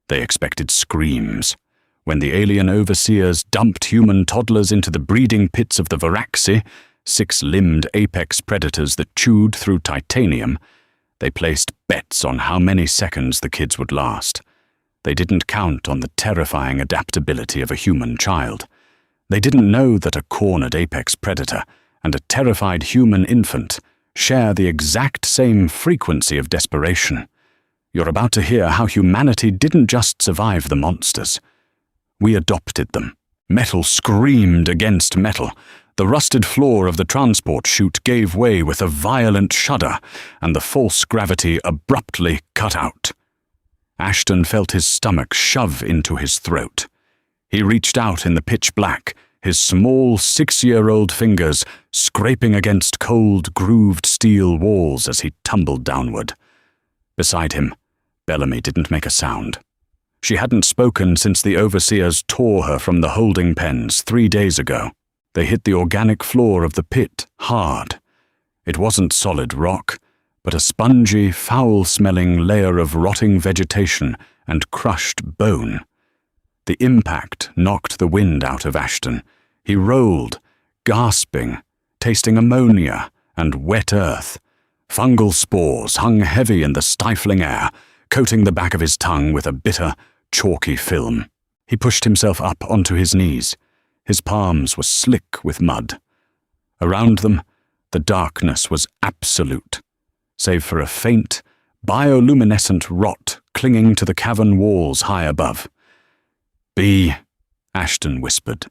They expected screams. When the alien overseers dumped human toddlers into the breeding pits of the Varaxi, six-limbed apex predators that chewed through titanium, they placed bets on how many seconds the kids would last. They didn't count on the terrifying adaptability of a human child. They didn't know that a cornered apex predator and a terrified human infant share the exact same frequency of desperation. You're about to hear how humanity didn't just survive the monsters. We adopted them. Metal screamed against metal. The rusted floor of the transport chute gave way with a violent shudder, and the false gravity abruptly cut out. Ashton felt his stomach shove into his throat. He reached out in the pitch black, his small 6-year-old fingers scraping against cold, grooved steel walls as he tumbled downward. Beside him, Bellamy didn't make a sound. She hadn't spoken since the overseers tore her from the holding pens 3 days ago. They hit the organic floor of the pit hard. It wasn't solid rock, but a spongy, foul-smelling layer of rotting vegetation and crushed bone. The impact knocked the wind out of Ashton. He rolled, gasping, tasting ammonia and wet earth. Fungal spores hung heavy in the stifling air, coating the back of his tongue with a bitter, chalky film. He pushed himself up onto his knees. His palms were slick with mud. Around them, the darkness was absolute, save for a faint, bioluminescent rot clinging to the cavern walls high above. "B," Ashton whispered.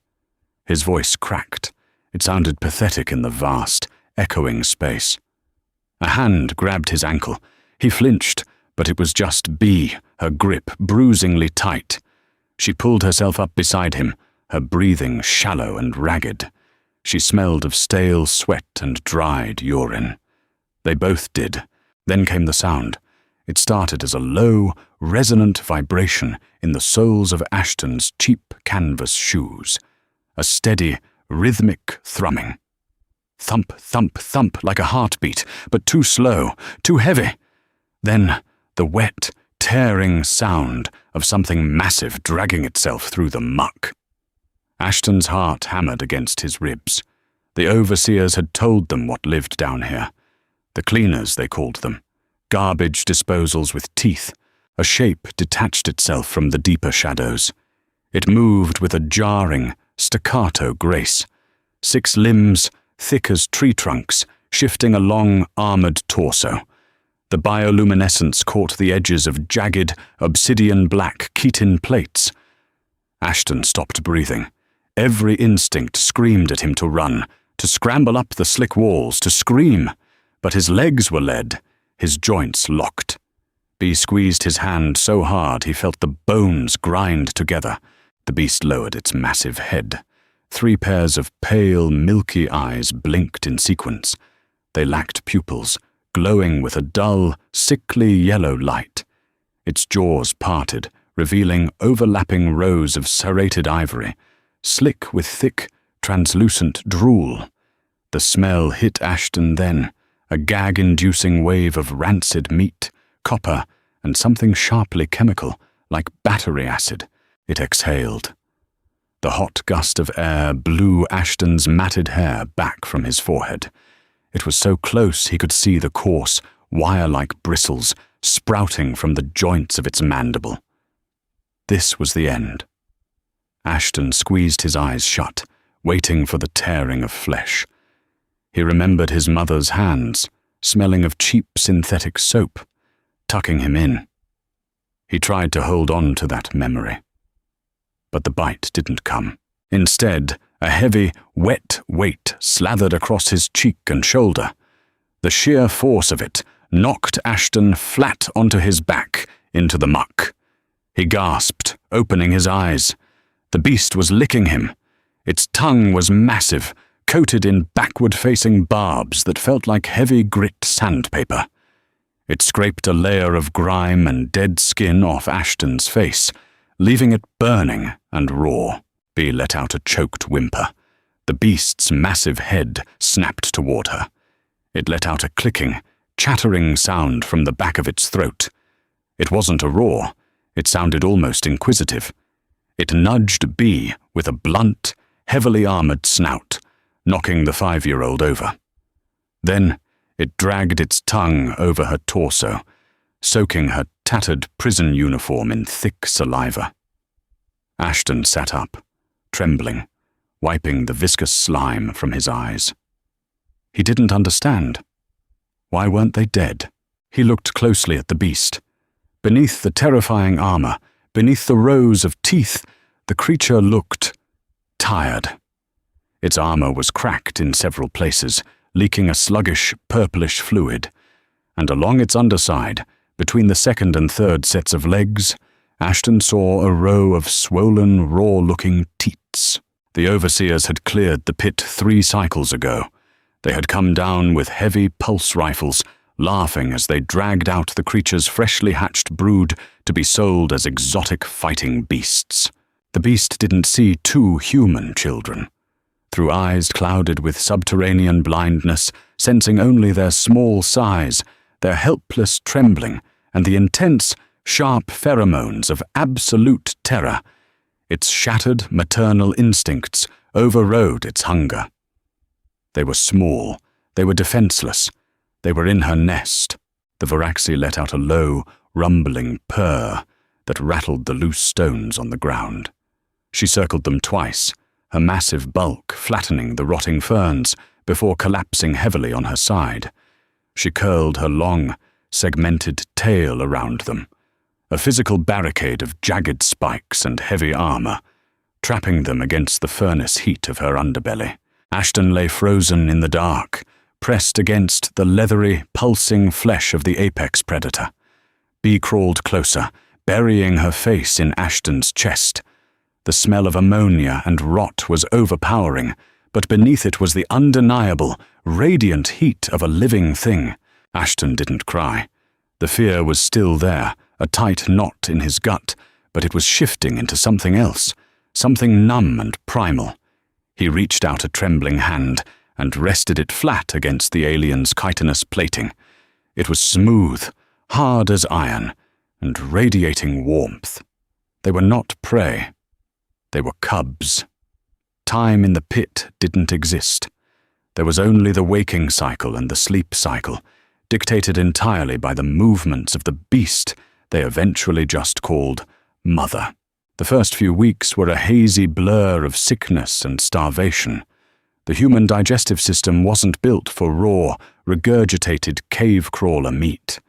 His voice cracked. It sounded pathetic in the vast, echoing space. A hand grabbed his ankle. He flinched, but it was just B, her grip bruisingly tight. She pulled herself up beside him, her breathing shallow and ragged. She smelled of stale sweat and dried urine. They both did. Then came the sound. It started as a low, resonant vibration in the soles of Ashton's cheap canvas shoes. A steady, rhythmic thrumming. Thump, thump, thump like a heartbeat, but too slow, too heavy. Then the wet, tearing sound of something massive dragging itself through the muck. Ashton's heart hammered against his ribs. The overseers had told them what lived down here. The cleaners, they called them. Garbage disposals with teeth. A shape detached itself from the deeper shadows. It moved with a jarring, staccato grace. 6 limbs, thick as tree trunks, shifting a long, armored torso. The bioluminescence caught the edges of jagged, obsidian-black chitin plates. Ashton stopped breathing. Every instinct screamed at him to run, to scramble up the slick walls, to scream. But his legs were lead, his joints locked. B squeezed his hand so hard he felt the bones grind together. The beast lowered its massive head. 3 pairs of pale, milky eyes blinked in sequence. They lacked pupils, glowing with a dull, sickly yellow light. Its jaws parted, revealing overlapping rows of serrated ivory, slick with thick, translucent drool. The smell hit Ashton then, a gag-inducing wave of rancid meat, copper, and something sharply chemical, like battery acid. It exhaled. The hot gust of air blew Ashton's matted hair back from his forehead. It was so close he could see the coarse, wire-like bristles sprouting from the joints of its mandible. This was the end. Ashton squeezed his eyes shut, waiting for the tearing of flesh. He remembered his mother's hands, smelling of cheap synthetic soap, tucking him in. He tried to hold on to that memory. But the bite didn't come. Instead, a heavy, wet weight slathered across his cheek and shoulder. The sheer force of it knocked Ashton flat onto his back into the muck. He gasped, opening his eyes. The beast was licking him. Its tongue was massive, coated in backward-facing barbs that felt like heavy grit sandpaper. It scraped a layer of grime and dead skin off Ashton's face, leaving it burning and raw. B let out a choked whimper. The beast's massive head snapped toward her. It let out a clicking, chattering sound from the back of its throat. It wasn't a roar. It sounded almost inquisitive. It nudged B with a blunt, heavily armored snout, knocking the 5-year-old over. Then it dragged its tongue over her torso, soaking her tattered prison uniform in thick saliva. Ashton sat up, trembling, wiping the viscous slime from his eyes. He didn't understand. Why weren't they dead? He looked closely at the beast. Beneath the terrifying armor, beneath the rows of teeth, the creature looked tired. Its armor was cracked in several places, leaking a sluggish, purplish fluid, and along its underside, between the second and third sets of legs, Ashton saw a row of swollen, raw-looking teats. The overseers had cleared the pit 3 cycles ago. They had come down with heavy pulse rifles, laughing as they dragged out the creature's freshly hatched brood to be sold as exotic fighting beasts. The beast didn't see 2 human children. Through eyes clouded with subterranean blindness, sensing only their small size, their helpless trembling, and the intense, sharp pheromones of absolute terror, its shattered maternal instincts overrode its hunger. They were small, they were defenseless, they were in her nest. The Varaxi let out a low, rumbling purr that rattled the loose stones on the ground. She circled them twice, her massive bulk flattening the rotting ferns before collapsing heavily on her side. She curled her long, segmented tail around them, a physical barricade of jagged spikes and heavy armor, trapping them against the furnace heat of her underbelly. Ashton lay frozen in the dark, pressed against the leathery, pulsing flesh of the apex predator. Bee crawled closer, burying her face in Ashton's chest. The smell of ammonia and rot was overpowering, but beneath it was the undeniable, radiant heat of a living thing. Ashton didn't cry. The fear was still there, a tight knot in his gut, but it was shifting into something else, something numb and primal. He reached out a trembling hand and rested it flat against the alien's chitinous plating. It was smooth, hard as iron, and radiating warmth. They were not prey. They were cubs. Time in the pit didn't exist. There was only the waking cycle and the sleep cycle, dictated entirely by the movements of the beast they eventually just called Mother. The first few weeks were a hazy blur of sickness and starvation. The human digestive system wasn't built for raw, regurgitated cave-crawler meat.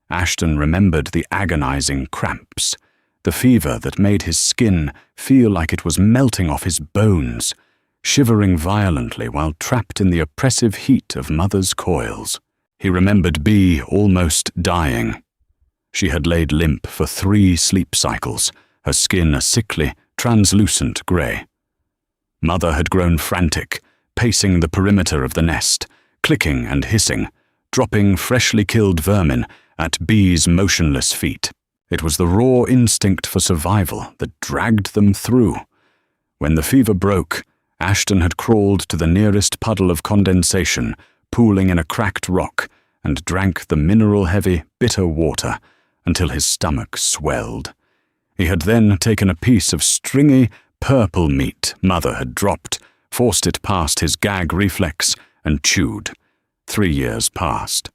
Ashton remembered the agonizing cramps, the fever that made his skin feel like it was melting off his bones, shivering violently while trapped in the oppressive heat of Mother's coils. He remembered Bee almost dying. She had laid limp for 3 sleep cycles, her skin a sickly, translucent grey. Mother had grown frantic, pacing the perimeter of the nest, clicking and hissing, dropping freshly killed vermin at Bee's motionless feet. It was the raw instinct for survival that dragged them through. When the fever broke, Ashton had crawled to the nearest puddle of condensation, pooling in a cracked rock, and drank the mineral-heavy, bitter water until his stomach swelled. He had then taken a piece of stringy, purple meat Mother had dropped, forced it past his gag reflex, and chewed. 3 years passed.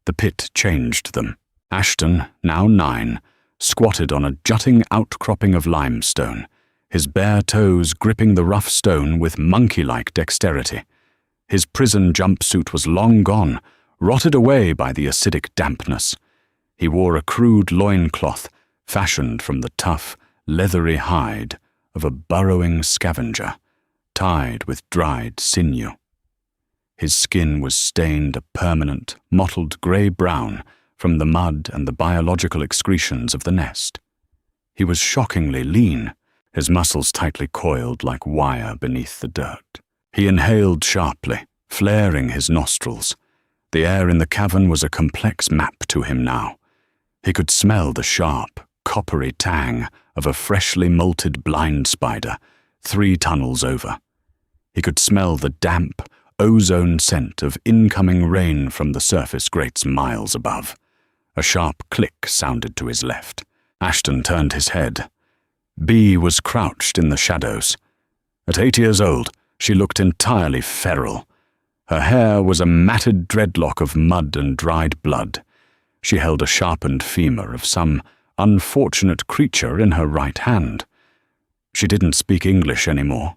The pit changed them. Ashton, now 9, squatted on a jutting outcropping of limestone, his bare toes gripping the rough stone with monkey-like dexterity. His prison jumpsuit was long gone, rotted away by the acidic dampness. He wore a crude loincloth, fashioned from the tough, leathery hide of a burrowing scavenger, tied with dried sinew. His skin was stained a permanent, mottled grey-brown from the mud and the biological excretions of the nest. He was shockingly lean, his muscles tightly coiled like wire beneath the dirt. He inhaled sharply, flaring his nostrils. The air in the cavern was a complex map to him now. He could smell the sharp, coppery tang of a freshly molted blind spider 3 tunnels over. He could smell the damp, ozone scent of incoming rain from the surface grates miles above. A sharp click sounded to his left. Ashton turned his head. Bee was crouched in the shadows. At 8 years old, she looked entirely feral. Her hair was a matted dreadlock of mud and dried blood. She held a sharpened femur of some unfortunate creature in her right hand. She didn't speak English anymore.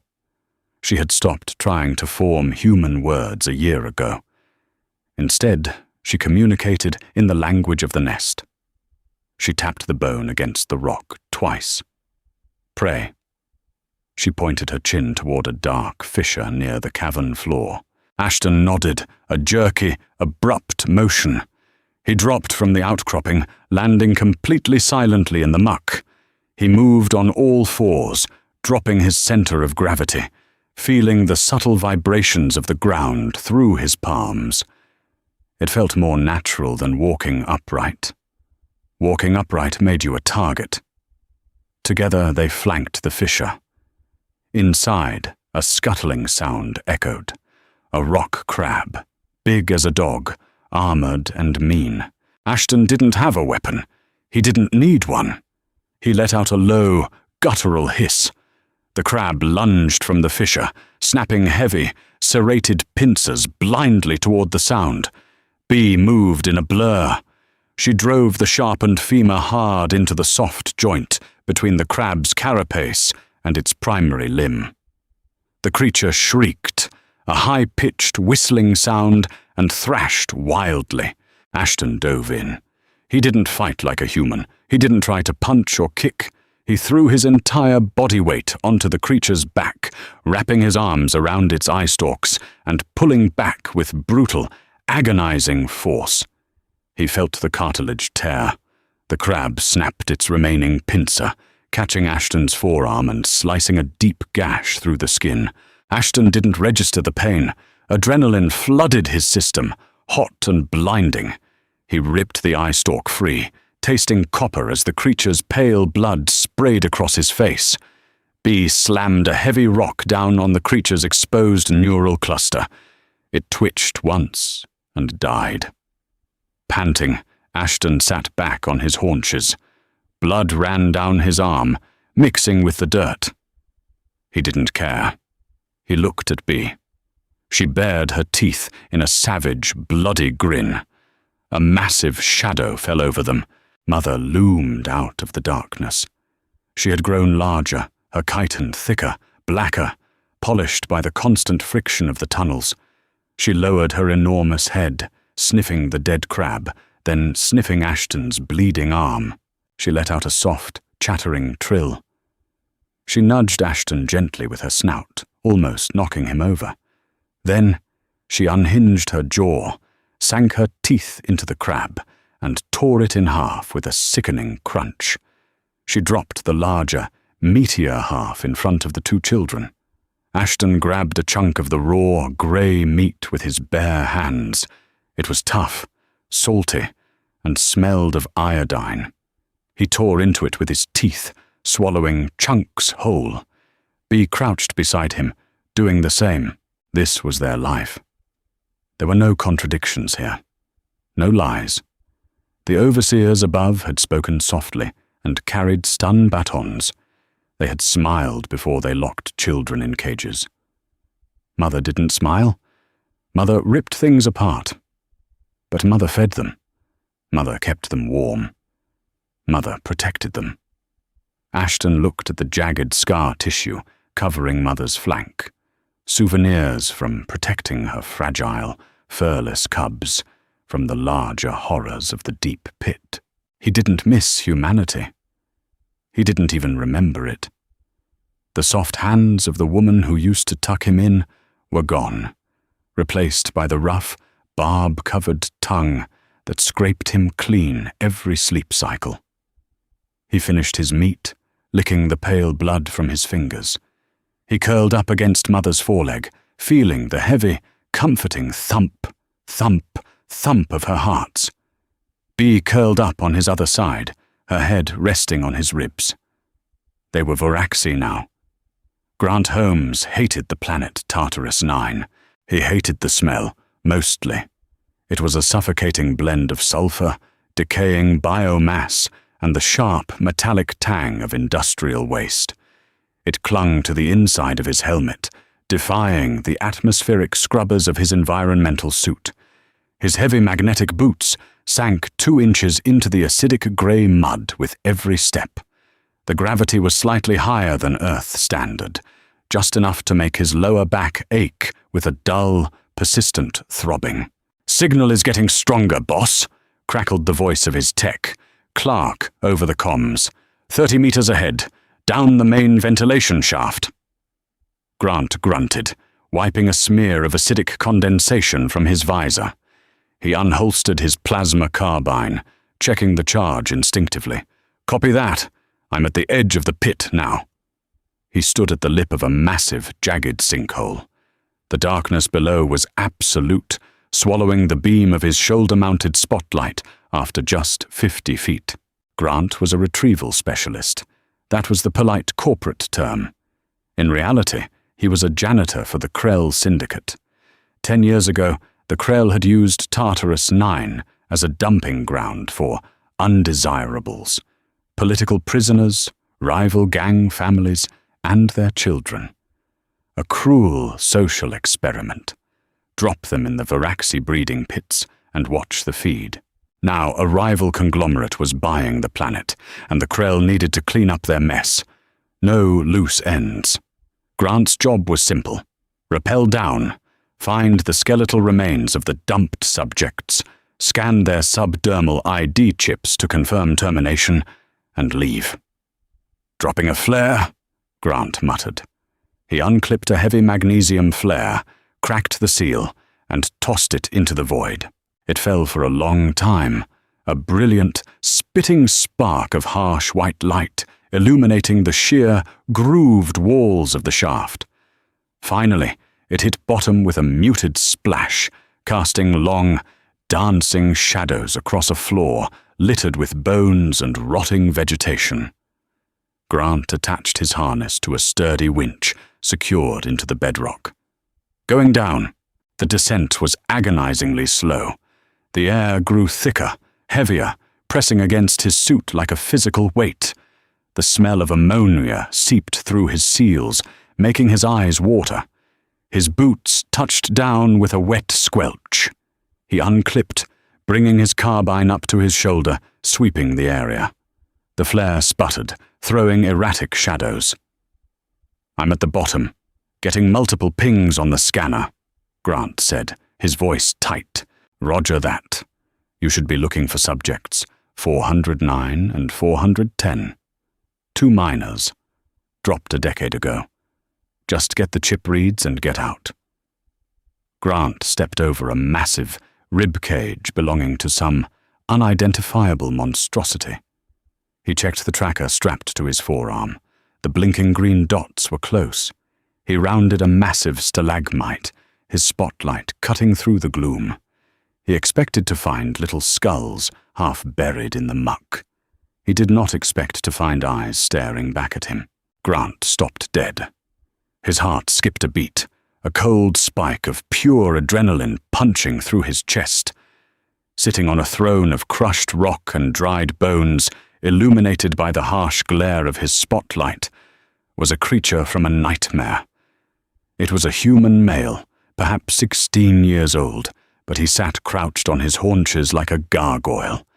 She had stopped trying to form human words a year ago. Instead, she communicated in the language of the nest. She tapped the bone against the rock twice. "Pray." She pointed her chin toward a dark fissure near the cavern floor. Ashton nodded, a jerky, abrupt motion. He dropped from the outcropping, landing completely silently in the muck. He moved on all fours, dropping his center of gravity, feeling the subtle vibrations of the ground through his palms. It felt more natural than walking upright. Walking upright made you a target. Together they flanked the fissure. Inside, a scuttling sound echoed. A rock crab, big as a dog, armored and mean. Ashton didn't have a weapon. He didn't need one. He let out a low, guttural hiss. The crab lunged from the fissure, snapping heavy, serrated pincers blindly toward the sound. Bee moved in a blur. She drove the sharpened femur hard into the soft joint between the crab's carapace and its primary limb. The creature shrieked, a high-pitched whistling sound, and thrashed wildly. Ashton dove in. He didn't fight like a human. He didn't try to punch or kick. He threw his entire body weight onto the creature's back, wrapping his arms around its eye stalks and pulling back with brutal, agonizing force. He felt the cartilage tear. The crab snapped its remaining pincer, catching Ashton's forearm and slicing a deep gash through the skin. Ashton didn't register the pain. Adrenaline flooded his system, hot and blinding. He ripped the eye stalk free, tasting copper as the creature's pale blood sprayed across his face. Bee slammed a heavy rock down on the creature's exposed neural cluster. It twitched once and died. Panting, Ashton sat back on his haunches. Blood ran down his arm, mixing with the dirt. He didn't care. He looked at Bee. She bared her teeth in a savage, bloody grin. A massive shadow fell over them. Mother loomed out of the darkness. She had grown larger, her chitin thicker, blacker, polished by the constant friction of the tunnels. She lowered her enormous head, sniffing the dead crab, then sniffing Ashton's bleeding arm. She let out a soft, chattering trill. She nudged Ashton gently with her snout, almost knocking him over. Then she unhinged her jaw, sank her teeth into the crab, and tore it in half with a sickening crunch. She dropped the larger, meatier half in front of the two children. Ashton grabbed a chunk of the raw, grey meat with his bare hands. It was tough, salty, and smelled of iodine. He tore into it with his teeth, swallowing chunks whole. Bee crouched beside him, doing the same. This was their life. There were no contradictions here. No lies. The overseers above had spoken softly and carried stun batons. They had smiled before they locked children in cages. Mother didn't smile. Mother ripped things apart. But Mother fed them. Mother kept them warm. Mother protected them. Ashton looked at the jagged scar tissue covering Mother's flank, souvenirs from protecting her fragile, furless cubs from the larger horrors of the deep pit. He didn't miss humanity. He didn't even remember it. The soft hands of the woman who used to tuck him in were gone, replaced by the rough, barb-covered tongue that scraped him clean every sleep cycle. He finished his meat, licking the pale blood from his fingers. He curled up against Mother's foreleg, feeling the heavy, comforting thump, thump, thump of her hearts. Bee curled up on his other side, her head resting on his ribs. They were Varaxi now. Grant Holmes hated the planet Tartarus 9. He hated the smell, mostly. It was a suffocating blend of sulfur, decaying biomass, and the sharp, metallic tang of industrial waste. It clung to the inside of his helmet, defying the atmospheric scrubbers of his environmental suit. His heavy magnetic boots sank 2 inches into the acidic grey mud with every step. The gravity was slightly higher than Earth standard, just enough to make his lower back ache with a dull, persistent throbbing. "Signal is getting stronger, boss," crackled the voice of his tech, Clark, over the comms. 30 meters ahead, down the main ventilation shaft." Grant grunted, wiping a smear of acidic condensation from his visor. He unholstered his plasma carbine, checking the charge instinctively. "Copy that. I'm at the edge of the pit now." He stood at the lip of a massive, jagged sinkhole. The darkness below was absolute, swallowing the beam of his shoulder-mounted spotlight after just 50 feet. Grant was a retrieval specialist. That was the polite corporate term. In reality, he was a janitor for the Krell Syndicate. 10 years ago, the Krell had used Tartarus 9 as a dumping ground for undesirables, political prisoners, rival gang families, and their children. A cruel social experiment. Drop them in the Varaxi breeding pits and watch the feed. Now a rival conglomerate was buying the planet, and the Krell needed to clean up their mess. No loose ends. Grant's job was simple. Rappel down, find the skeletal remains of the dumped subjects, scan their subdermal ID chips to confirm termination, and leave. "Dropping a flare?" Grant muttered. He unclipped a heavy magnesium flare, cracked the seal, and tossed it into the void. It fell for a long time, a brilliant, spitting spark of harsh white light illuminating the sheer, grooved walls of the shaft. Finally, it hit bottom with a muted splash, casting long, dancing shadows across a floor littered with bones and rotting vegetation. Grant attached his harness to a sturdy winch secured into the bedrock. Going down, the descent was agonizingly slow. The air grew thicker, heavier, pressing against his suit like a physical weight. The smell of ammonia seeped through his seals, making his eyes water. His boots touched down with a wet squelch. He unclipped, bringing his carbine up to his shoulder, sweeping the area. The flare sputtered, throwing erratic shadows. "I'm at the bottom, getting multiple pings on the scanner," Grant said, his voice tight. "Roger that. You should be looking for subjects 409 and 410. 2 minors. Dropped a decade ago. Just get the chip reads and get out." Grant stepped over a massive rib cage belonging to some unidentifiable monstrosity. He checked the tracker strapped to his forearm. The blinking green dots were close. He rounded a massive stalagmite, his spotlight cutting through the gloom. He expected to find little skulls half buried in the muck. He did not expect to find eyes staring back at him. Grant stopped dead. His heart skipped a beat, a cold spike of pure adrenaline punching through his chest. Sitting on a throne of crushed rock and dried bones, illuminated by the harsh glare of his spotlight, was a creature from a nightmare. It was a human male, perhaps 16 years old, but he sat crouched on his haunches like a gargoyle.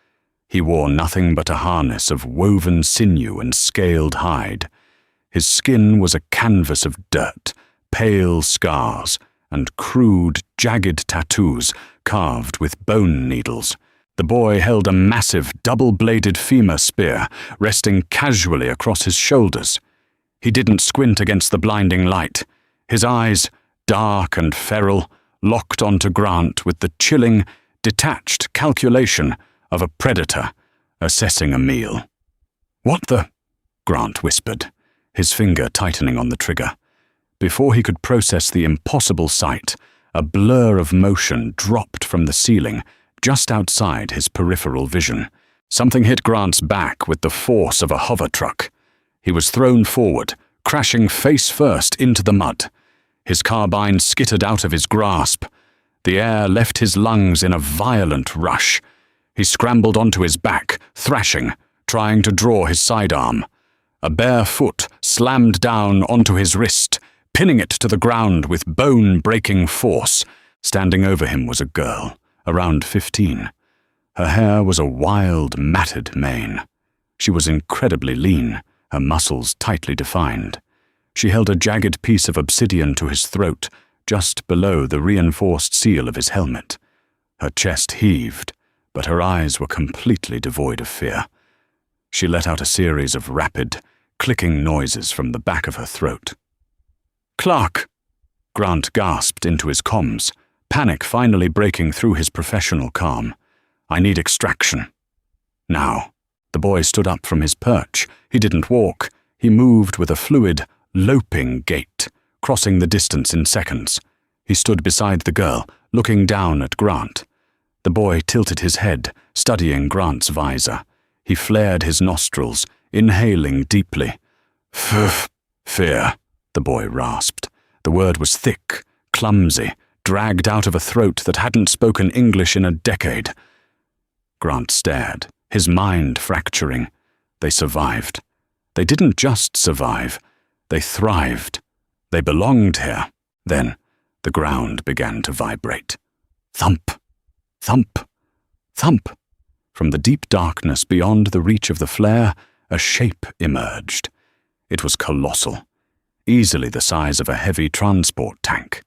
He wore nothing but a harness of woven sinew and scaled hide. His skin was a canvas of dirt, pale scars, and crude, jagged tattoos carved with bone needles. The boy held a massive, double-bladed femur spear resting casually across his shoulders. He didn't squint against the blinding light. His eyes, dark and feral, locked onto Grant with the chilling, detached calculation of a predator assessing a meal. "What the?" Grant whispered, his finger tightening on the trigger. Before he could process the impossible sight, a blur of motion dropped from the ceiling just outside his peripheral vision. Something hit Grant's back with the force of a hover truck. He was thrown forward, crashing face first into the mud. His carbine skittered out of his grasp. The air left his lungs in a violent rush. He scrambled onto his back, thrashing, trying to draw his sidearm. A bare foot slammed down onto his wrist, pinning it to the ground with bone-breaking force. Standing over him was a girl, around 15. Her hair was a wild, matted mane. She was incredibly lean, her muscles tightly defined. She held a jagged piece of obsidian to his throat, just below the reinforced seal of his helmet. Her chest heaved, but her eyes were completely devoid of fear. She let out a series of rapid, clicking noises from the back of her throat. "Clark!" Grant gasped into his comms, panic finally breaking through his professional calm. "I need extraction. Now." The boy stood up from his perch. He didn't walk. He moved with a fluid, loping gait, crossing the distance in seconds. He stood beside the girl, looking down at Grant. The boy tilted his head, studying Grant's visor. He flared his nostrils, inhaling deeply. Fear, the boy rasped. The word was thick, clumsy, dragged out of a throat that hadn't spoken English in a decade. Grant stared, his mind fracturing. They survived. They didn't just survive. They thrived. They belonged here. Then, the ground began to vibrate. Thump, thump, thump. From the deep darkness beyond the reach of the flare, a shape emerged. It was colossal, easily the size of a heavy transport tank.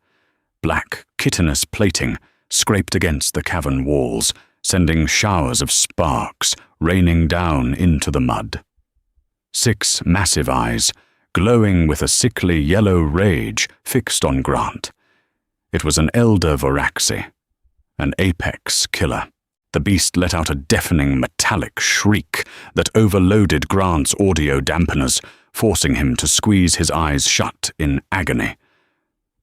Black, chitinous plating scraped against the cavern walls, sending showers of sparks raining down into the mud. 6 massive eyes, glowing with a sickly yellow rage, fixed on Grant. It was an elder Varaxi, an apex killer. The beast let out a deafening metallic shriek that overloaded Grant's audio dampeners, forcing him to squeeze his eyes shut in agony.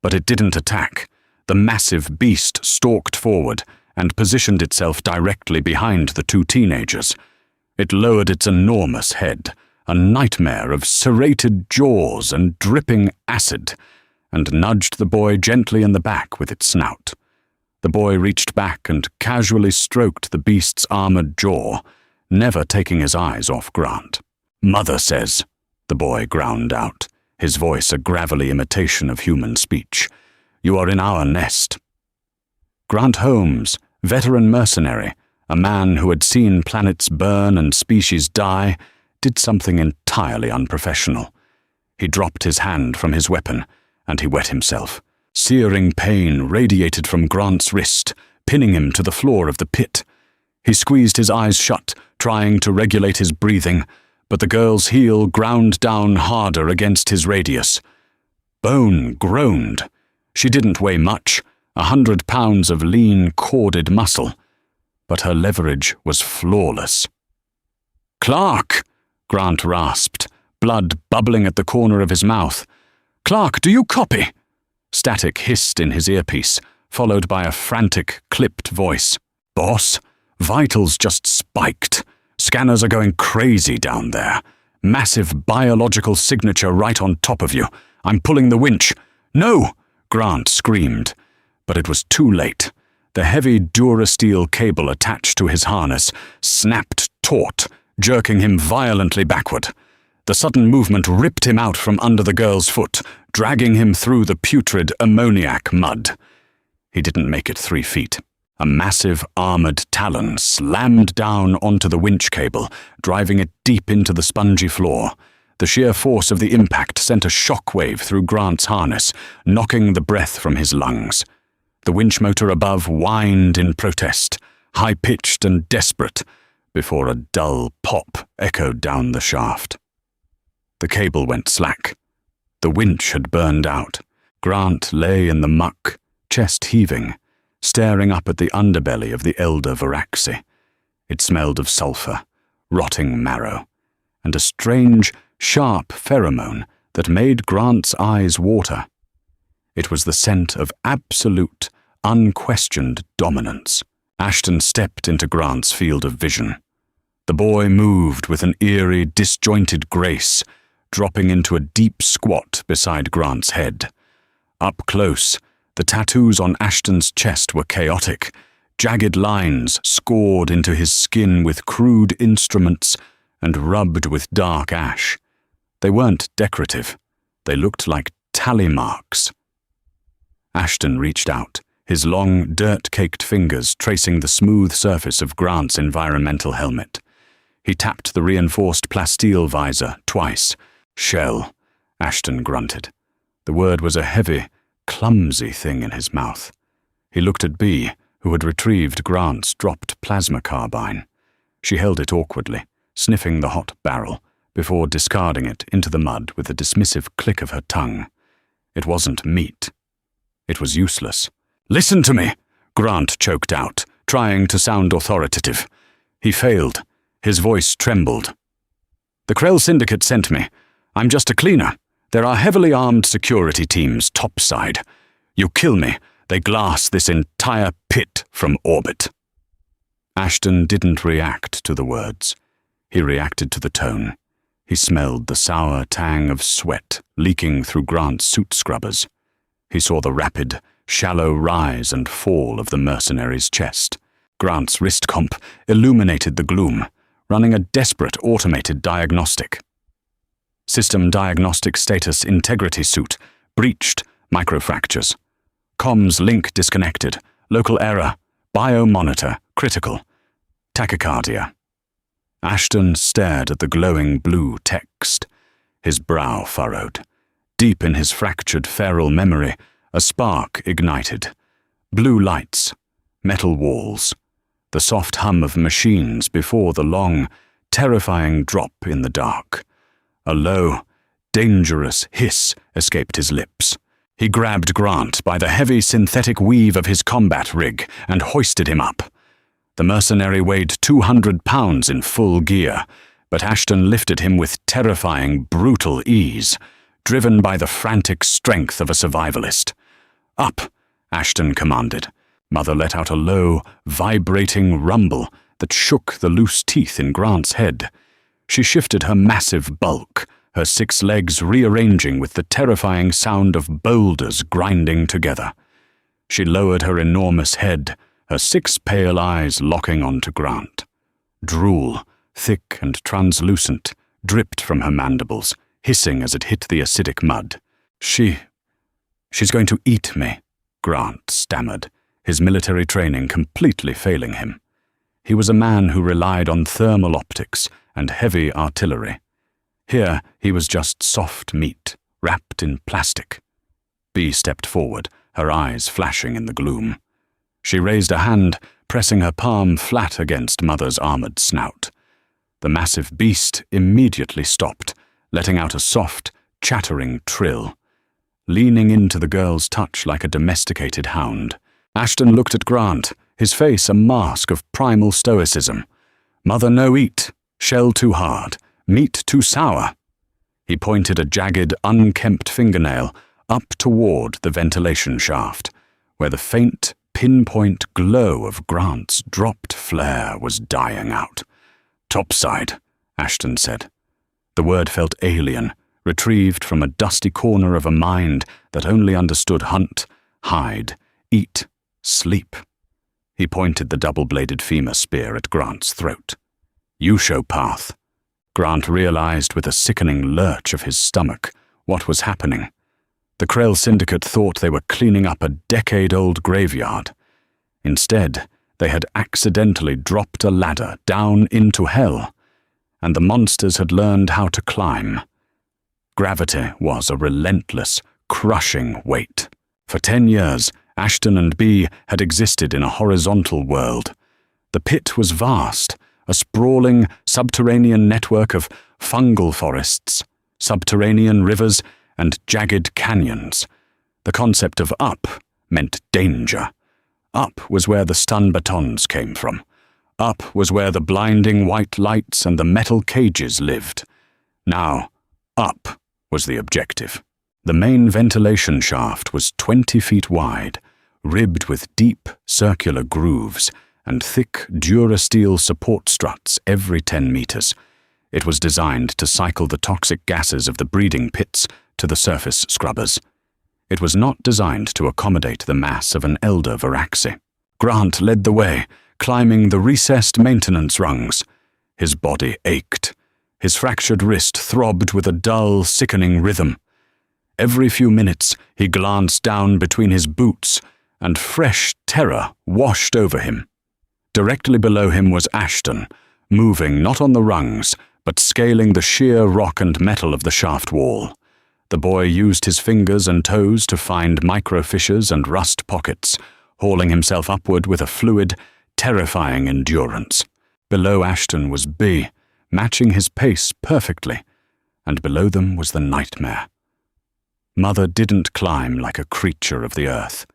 But it didn't attack. The massive beast stalked forward and positioned itself directly behind the 2 teenagers. It lowered its enormous head, a nightmare of serrated jaws and dripping acid, and nudged the boy gently in the back with its snout. The boy reached back and casually stroked the beast's armored jaw, never taking his eyes off Grant. "Mother says," the boy ground out, his voice a gravelly imitation of human speech. "You are in our nest." Grant Holmes, veteran mercenary, a man who had seen planets burn and species die, did something entirely unprofessional. He dropped his hand from his weapon, and he wet himself. Searing pain radiated from Grant's wrist, pinning him to the floor of the pit. He squeezed his eyes shut, trying to regulate his breathing, but the girl's heel ground down harder against his radius. Bone groaned. She didn't weigh much, 100 pounds of lean, corded muscle, but her leverage was flawless. "Clark!" Grant rasped, blood bubbling at the corner of his mouth. "Clark, do you copy?" Static hissed in his earpiece, followed by a frantic, clipped voice. "Boss, vitals just spiked. Scanners are going crazy down there. Massive biological signature right on top of you. I'm pulling the winch." "No!" Grant screamed, but it was too late. The heavy Durasteel cable attached to his harness snapped taut, jerking him violently backward. The sudden movement ripped him out from under the girl's foot, dragging him through the putrid ammoniac mud. He didn't make it 3 feet. A massive armored talon slammed down onto the winch cable, driving it deep into the spongy floor. The sheer force of the impact sent a shockwave through Grant's harness, knocking the breath from his lungs. The winch motor above whined in protest, high-pitched and desperate, before a dull pop echoed down the shaft. The cable went slack. The winch had burned out. Grant lay in the muck, chest heaving, staring up at the underbelly of the elder Varaxi. It smelled of sulfur, rotting marrow, and a strange, sharp pheromone that made Grant's eyes water. It was the scent of absolute, unquestioned dominance. Ashton stepped into Grant's field of vision. The boy moved with an eerie, disjointed grace, dropping into a deep squat beside Grant's head. Up close, the tattoos on Ashton's chest were chaotic, jagged lines scored into his skin with crude instruments and rubbed with dark ash. They weren't decorative. They looked like tally marks. Ashton reached out, his long, dirt-caked fingers tracing the smooth surface of Grant's environmental helmet. He tapped the reinforced plasteel visor twice. "Shell," Ashton grunted. The word was a heavy, clumsy thing in his mouth. He looked at Bee, who had retrieved Grant's dropped plasma carbine. She held it awkwardly, sniffing the hot barrel, before discarding it into the mud with a dismissive click of her tongue. It wasn't meat. It was useless. "Listen to me," Grant choked out, trying to sound authoritative. He failed. His voice trembled. "The Krell Syndicate sent me. I'm just a cleaner. There are heavily armed security teams topside. You kill me, they glass this entire pit from orbit." Ashton didn't react to the words. He reacted to the tone. He smelled the sour tang of sweat leaking through Grant's suit scrubbers. He saw the rapid, shallow rise and fall of the mercenary's chest. Grant's wrist comp illuminated the gloom, running a desperate automated diagnostic. System diagnostic status integrity suit, breached, microfractures. Comms link disconnected, local error, biomonitor, critical. Tachycardia. Ashton stared at the glowing blue text. His brow furrowed. Deep in his fractured feral memory, a spark ignited. Blue lights, metal walls, the soft hum of machines before the long, terrifying drop in the dark. A low, dangerous hiss escaped his lips. He grabbed Grant by the heavy synthetic weave of his combat rig and hoisted him up. The mercenary weighed 200 pounds in full gear, but Ashton lifted him with terrifying, brutal ease, driven by the frantic strength of a survivalist. "Up," Ashton commanded. Mother let out a low, vibrating rumble that shook the loose teeth in Grant's head. She shifted her massive bulk, her 6 legs rearranging with the terrifying sound of boulders grinding together. She lowered her enormous head, her 6 pale eyes locking onto Grant. Drool, thick and translucent, dripped from her mandibles, hissing as it hit the acidic mud. She's going to eat me," Grant stammered, his military training completely failing him. He was a man who relied on thermal optics and heavy artillery. Here he was just soft meat, wrapped in plastic. Bee stepped forward, her eyes flashing in the gloom. She raised a hand, pressing her palm flat against Mother's armored snout. The massive beast immediately stopped, letting out a soft, chattering trill. Leaning into the girl's touch like a domesticated hound, Ashton looked at Grant, his face a mask of primal stoicism. "Mother no eat, shell too hard, meat too sour." He pointed a jagged, unkempt fingernail up toward the ventilation shaft, where the faint, pinpoint glow of Grant's dropped flare was dying out. "Topside," Ashton said. The word felt alien, retrieved from a dusty corner of a mind that only understood hunt, hide, eat, sleep. He pointed the double-bladed femur spear at Grant's throat. "You show path." Grant realized with a sickening lurch of his stomach what was happening. The Krell Syndicate thought they were cleaning up a decade-old graveyard. Instead, they had accidentally dropped a ladder down into hell, and the monsters had learned how to climb. Gravity was a relentless, crushing weight. For 10 years, Ashton and Bee had existed in a horizontal world. The pit was vast, a sprawling, subterranean network of fungal forests, subterranean rivers, and jagged canyons. The concept of up meant danger. Up was where the stun batons came from. Up was where the blinding white lights and the metal cages lived. Now, up was the objective. The main ventilation shaft was 20 feet wide, ribbed with deep, circular grooves and thick Durasteel support struts every 10 meters. It was designed to cycle the toxic gases of the breeding pits to the surface scrubbers. It was not designed to accommodate the mass of an elder Varaxi. Grant led the way, climbing the recessed maintenance rungs. His body ached. His fractured wrist throbbed with a dull, sickening rhythm. Every few minutes he glanced down between his boots, and fresh terror washed over him. Directly below him was Ashton, moving not on the rungs, but scaling the sheer rock and metal of the shaft wall. The boy used his fingers and toes to find micro-fissures and rust pockets, hauling himself upward with a fluid, terrifying endurance. Below Ashton was B, matching his pace perfectly, and below them was the nightmare. Mother didn't climb like a creature of the earth.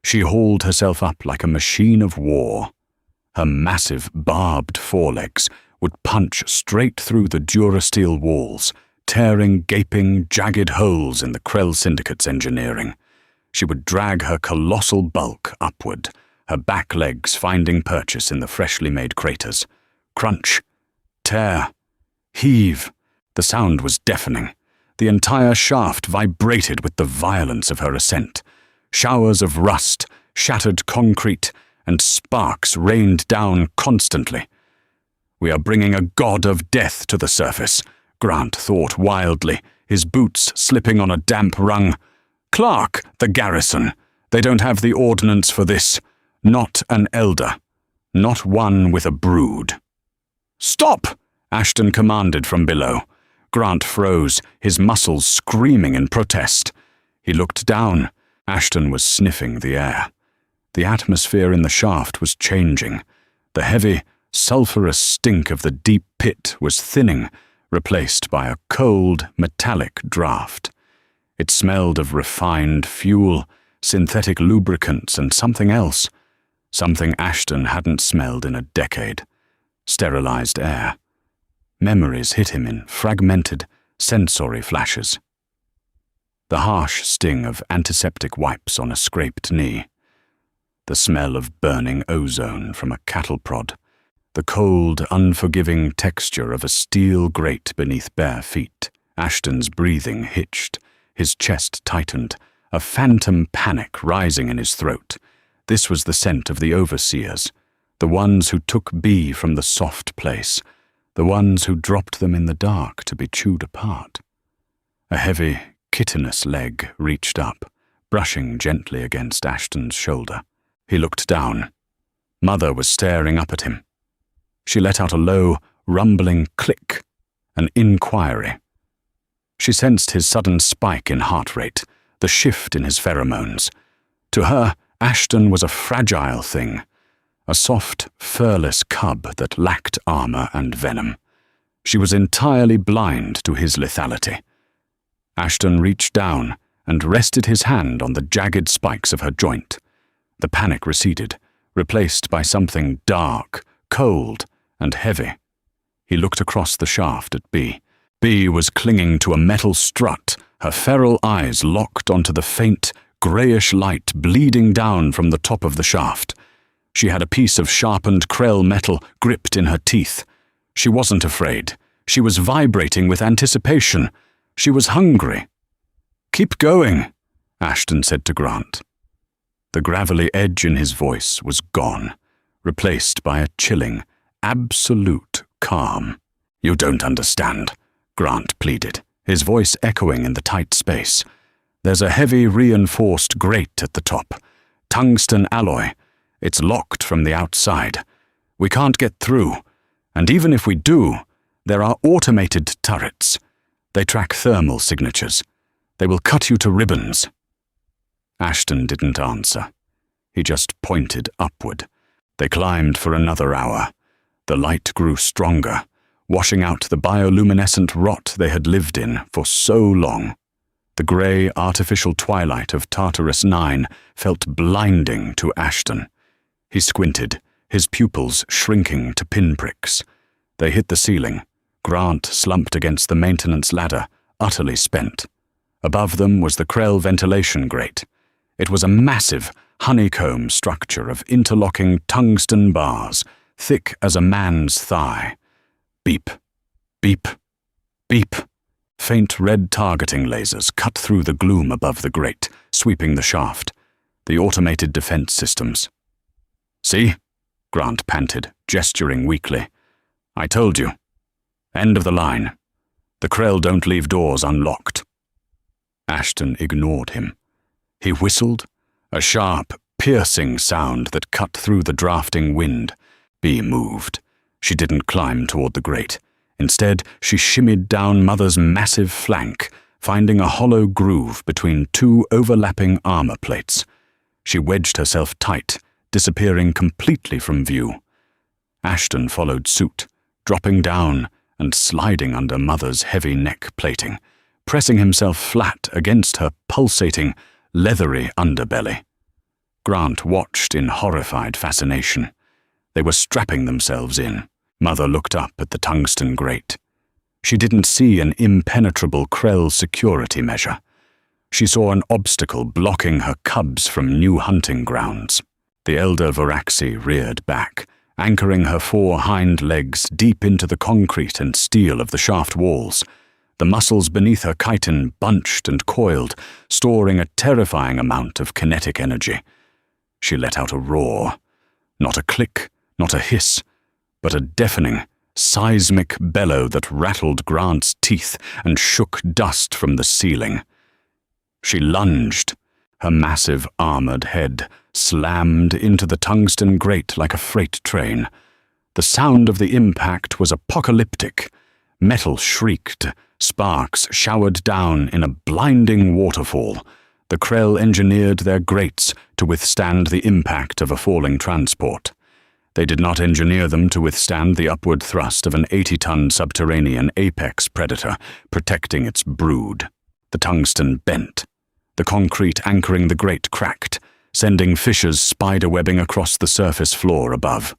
She hauled herself up like a machine of war. Her massive, barbed forelegs would punch straight through the Durasteel walls, tearing gaping, jagged holes in the Krell Syndicate's engineering. She would drag her colossal bulk upward, her back legs finding purchase in the freshly made craters. Crunch, tear, heave. The sound was deafening. The entire shaft vibrated with the violence of her ascent. Showers of rust, shattered concrete, and sparks rained down constantly. "We are bringing a god of death to the surface," Grant thought wildly, his boots slipping on a damp rung. "Clark, the garrison. They don't have the ordnance for this. Not an elder. Not one with a brood." "Stop!" Ashton commanded from below. Grant froze, his muscles screaming in protest. He looked down. Ashton was sniffing the air. The atmosphere in the shaft was changing. The heavy, sulphurous stink of the deep pit was thinning, replaced by a cold, metallic draft. It smelled of refined fuel, synthetic lubricants, and something else. Something Ashton hadn't smelled in a decade. Sterilized air. Memories hit him in fragmented, sensory flashes. The harsh sting of antiseptic wipes on a scraped knee. The smell of burning ozone from a cattle prod. The cold, unforgiving texture of a steel grate beneath bare feet. Ashton's breathing hitched. His chest tightened, a phantom panic rising in his throat. This was the scent of the overseers, the ones who took B from the soft place, the ones who dropped them in the dark to be chewed apart. A heavy, chitinous leg reached up, brushing gently against Ashton's shoulder. He looked down. Mother was staring up at him. She let out a low, rumbling click, an inquiry. She sensed his sudden spike in heart rate, the shift in his pheromones. To her, Ashton was a fragile thing, a soft, furless cub that lacked armor and venom. She was entirely blind to his lethality. Ashton reached down and rested his hand on the jagged spikes of her joint. The panic receded, replaced by something dark, cold, and heavy. He looked across the shaft at B. B was clinging to a metal strut, her feral eyes locked onto the faint, greyish light bleeding down from the top of the shaft. She had a piece of sharpened Krell metal gripped in her teeth. She wasn't afraid. She was vibrating with anticipation. She was hungry. "Keep going," Ashton said to Grant. The gravelly edge in his voice was gone, replaced by a chilling, absolute calm. "You don't understand," Grant pleaded, his voice echoing in the tight space. "There's a heavy reinforced grate at the top. Tungsten alloy. It's locked from the outside. We can't get through. And even if we do, there are automated turrets. They track thermal signatures. They will cut you to ribbons." Ashton didn't answer. He just pointed upward. They climbed for another hour. The light grew stronger, washing out the bioluminescent rot they had lived in for so long. The grey, artificial twilight of Tartarus 9 felt blinding to Ashton. He squinted, his pupils shrinking to pinpricks. They hit the ceiling. Grant slumped against the maintenance ladder, utterly spent. Above them was the Krell ventilation grate. It was a massive, honeycomb structure of interlocking tungsten bars, thick as a man's thigh. Beep, beep, beep. Faint red targeting lasers cut through the gloom above the grate, sweeping the shaft. The automated defense systems. "See?" Grant panted, gesturing weakly. "I told you." End of the line. The Krell don't leave doors unlocked." Ashton ignored him. He whistled, a sharp, piercing sound that cut through the drafting wind. Bee moved. She didn't climb toward the grate. Instead, she shimmied down Mother's massive flank, finding a hollow groove between two overlapping armor plates. She wedged herself tight, disappearing completely from view. Ashton followed suit, dropping down and sliding under Mother's heavy neck plating, pressing himself flat against her pulsating, leathery underbelly. Grant watched in horrified fascination. They were strapping themselves in. Mother looked up at the tungsten grate. She didn't see an impenetrable Krell security measure. She saw an obstacle blocking her cubs from new hunting grounds. The elder Varaxi reared back, anchoring her 4 hind legs deep into the concrete and steel of the shaft walls. The muscles beneath her chitin bunched and coiled, storing a terrifying amount of kinetic energy. She let out a roar. Not a click, not a hiss, but a deafening, seismic bellow that rattled Grant's teeth and shook dust from the ceiling. She lunged. Her massive armored head slammed into the tungsten grate like a freight train. The sound of the impact was apocalyptic. Metal shrieked. Sparks showered down in a blinding waterfall. The Krell engineered their grates to withstand the impact of a falling transport. They did not engineer them to withstand the upward thrust of an 80-ton subterranean apex predator protecting its brood. The tungsten bent. The concrete anchoring the grate cracked, sending fissures spiderwebbing across the surface floor above.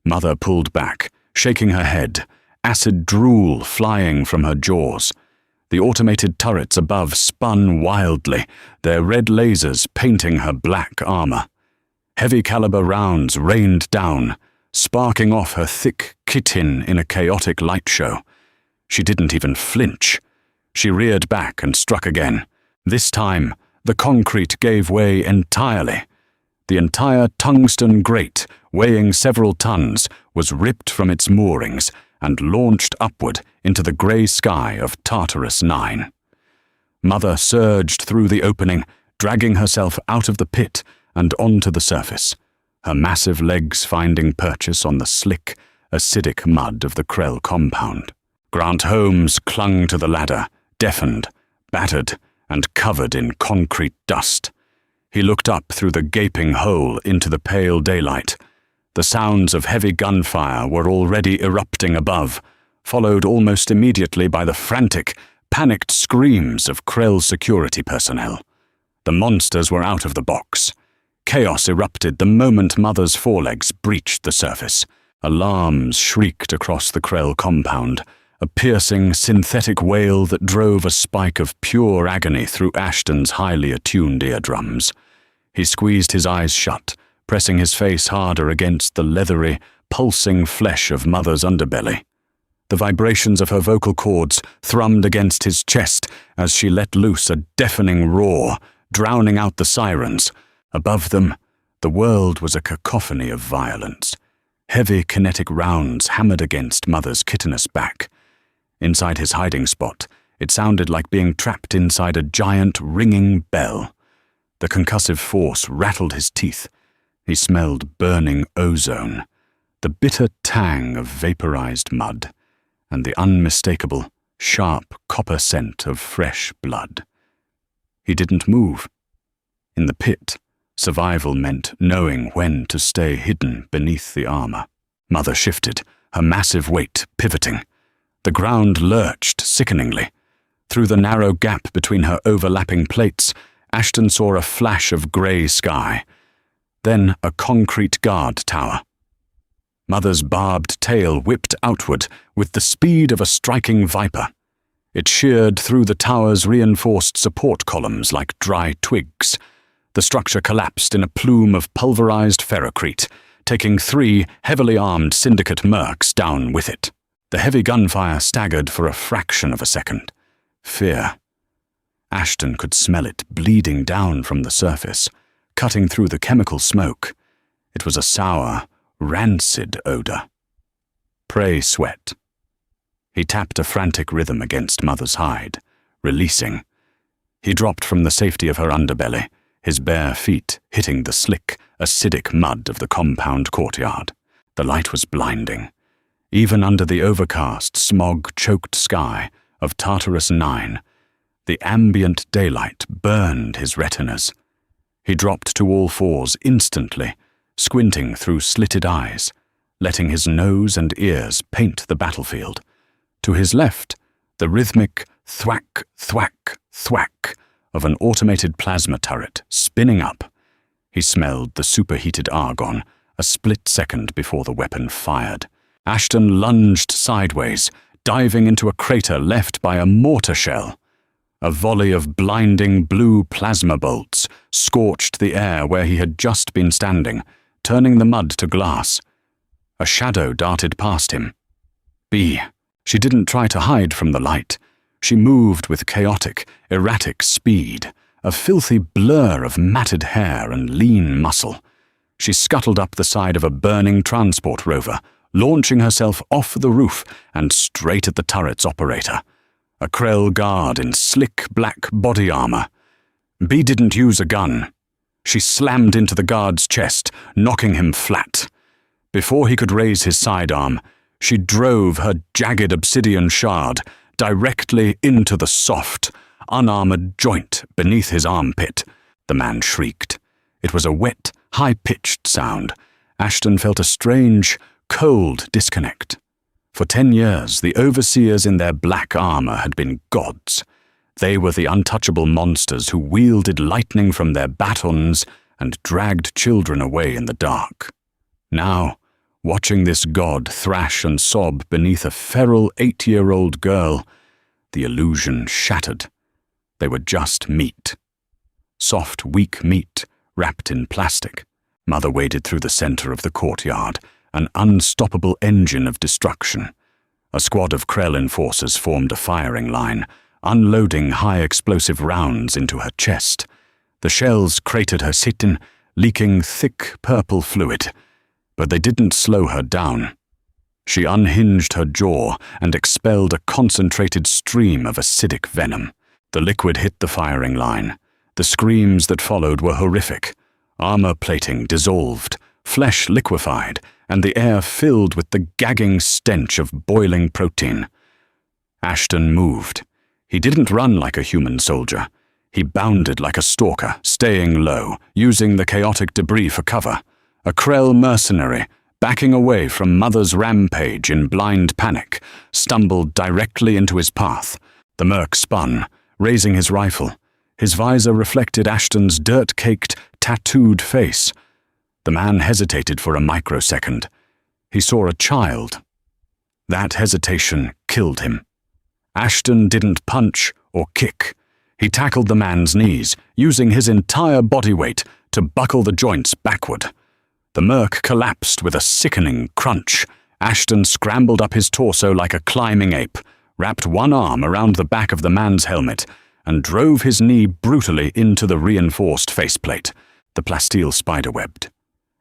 Mother pulled back, shaking her head, acid drool flying from her jaws. The automated turrets above spun wildly, their red lasers painting her black armor. Heavy-caliber rounds rained down, sparking off her thick chitin in a chaotic light show. She didn't even flinch. She reared back and struck again. This time, the concrete gave way entirely. The entire tungsten grate, weighing several tons, was ripped from its moorings and launched upward into the grey sky of Tartarus 9. Mother surged through the opening, dragging herself out of the pit and onto the surface, her massive legs finding purchase on the slick, acidic mud of the Krell compound. Grant Holmes clung to the ladder, deafened, battered, and covered in concrete dust. He looked up through the gaping hole into the pale daylight. The sounds of heavy gunfire were already erupting above, followed almost immediately by the frantic, panicked screams of Krell security personnel. The monsters were out of the box. Chaos erupted the moment Mother's forelegs breached the surface. Alarms shrieked across the Krell compound, a piercing, synthetic wail that drove a spike of pure agony through Ashton's highly attuned eardrums. He squeezed his eyes shut, pressing his face harder against the leathery, pulsing flesh of Mother's underbelly. The vibrations of her vocal cords thrummed against his chest as she let loose a deafening roar, drowning out the sirens. Above them, the world was a cacophony of violence. Heavy kinetic rounds hammered against Mother's chitinous back. Inside his hiding spot, it sounded like being trapped inside a giant ringing bell. The concussive force rattled his teeth. He smelled burning ozone, the bitter tang of vaporized mud, and the unmistakable, sharp copper scent of fresh blood. He didn't move. In the pit, survival meant knowing when to stay hidden beneath the armor. Mother shifted, her massive weight pivoting. The ground lurched sickeningly. Through the narrow gap between her overlapping plates, Ashton saw a flash of grey sky. Then a concrete guard tower. Mother's barbed tail whipped outward with the speed of a striking viper. It sheared through the tower's reinforced support columns like dry twigs. The structure collapsed in a plume of pulverized ferrocrete, taking 3 heavily armed syndicate mercs down with it. The heavy gunfire staggered for a fraction of a second. Fear. Ashton could smell it bleeding down from the surface, cutting through the chemical smoke. It was a sour, rancid odor. Prey sweat. He tapped a frantic rhythm against Mother's hide, releasing. He dropped from the safety of her underbelly, his bare feet hitting the slick, acidic mud of the compound courtyard. The light was blinding. Even under the overcast, smog-choked sky of Tartarus 9, the ambient daylight burned his retinas. He dropped to all fours instantly, squinting through slitted eyes, letting his nose and ears paint the battlefield. To his left, the rhythmic thwack, thwack, thwack of an automated plasma turret spinning up. He smelled the superheated argon a split second before the weapon fired. Ashton lunged sideways, diving into a crater left by a mortar shell. A volley of blinding blue plasma bolts scorched the air where he had just been standing, turning the mud to glass. A shadow darted past him. B. She didn't try to hide from the light. She moved with chaotic, erratic speed, a filthy blur of matted hair and lean muscle. She scuttled up the side of a burning transport rover, launching herself off the roof and straight at the turret's operator, a Krell guard in slick black body armor. B didn't use a gun. She slammed into the guard's chest, knocking him flat. Before he could raise his sidearm, she drove her jagged obsidian shard directly into the soft, unarmored joint beneath his armpit. The man shrieked. It was a wet, high-pitched sound. Ashton felt a strange, cold disconnect. For 10 years, the overseers in their black armor had been gods. They were the untouchable monsters who wielded lightning from their batons and dragged children away in the dark. Now, watching this god thrash and sob beneath a feral 8-year-old girl, the illusion shattered. They were just meat. Soft, weak meat, wrapped in plastic. Mother waded through the center of the courtyard, an unstoppable engine of destruction. A squad of Krell enforcers formed a firing line, unloading high-explosive rounds into her chest. The shells cratered her sitin, leaking thick purple fluid. But they didn't slow her down. She unhinged her jaw and expelled a concentrated stream of acidic venom. The liquid hit the firing line. The screams that followed were horrific. Armor plating dissolved, flesh liquefied, and the air filled with the gagging stench of boiling protein. Ashton moved. He didn't run like a human soldier. He bounded like a stalker, staying low, using the chaotic debris for cover. A Krell mercenary, backing away from Mother's rampage in blind panic, stumbled directly into his path. The merc spun, raising his rifle. His visor reflected Ashton's dirt-caked, tattooed face. The man hesitated for a microsecond. He saw a child. That hesitation killed him. Ashton didn't punch or kick. He tackled the man's knees, using his entire body weight to buckle the joints backward. The merc collapsed with a sickening crunch. Ashton scrambled up his torso like a climbing ape, wrapped one arm around the back of the man's helmet, and drove his knee brutally into the reinforced faceplate. The plasteel spiderwebbed.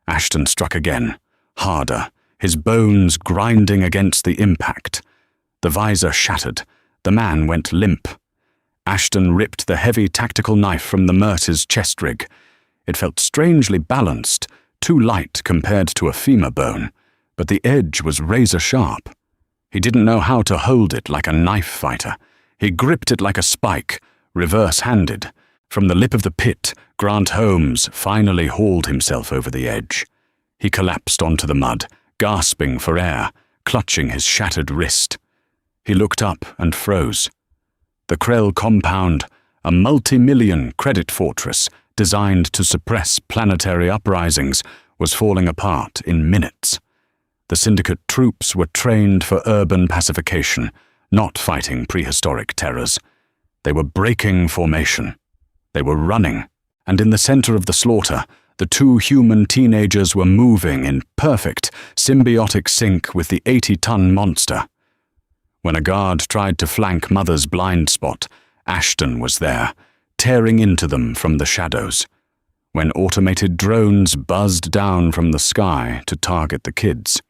Ashton struck again, harder, his bones grinding against the impact. The visor shattered. The man went limp. Ashton ripped the heavy tactical knife from the merce's chest rig. It felt strangely balanced, too light compared to a femur bone, but the edge was razor-sharp. He didn't know how to hold it like a knife fighter. He gripped it like a spike, reverse-handed. From the lip of the pit, Grant Holmes finally hauled himself over the edge. He collapsed onto the mud, gasping for air, clutching his shattered wrist. He looked up and froze. The Krell compound, a multi-million credit fortress designed to suppress planetary uprisings, was falling apart in minutes. The Syndicate troops were trained for urban pacification, not fighting prehistoric terrors. They were breaking formation. They were running, and in the center of the slaughter, the two human teenagers were moving in perfect, symbiotic sync with the 80-ton monster. When a guard tried to flank Mother's blind spot, Ashton was there, tearing into them from the shadows. When automated drones buzzed down from the sky to target the kids,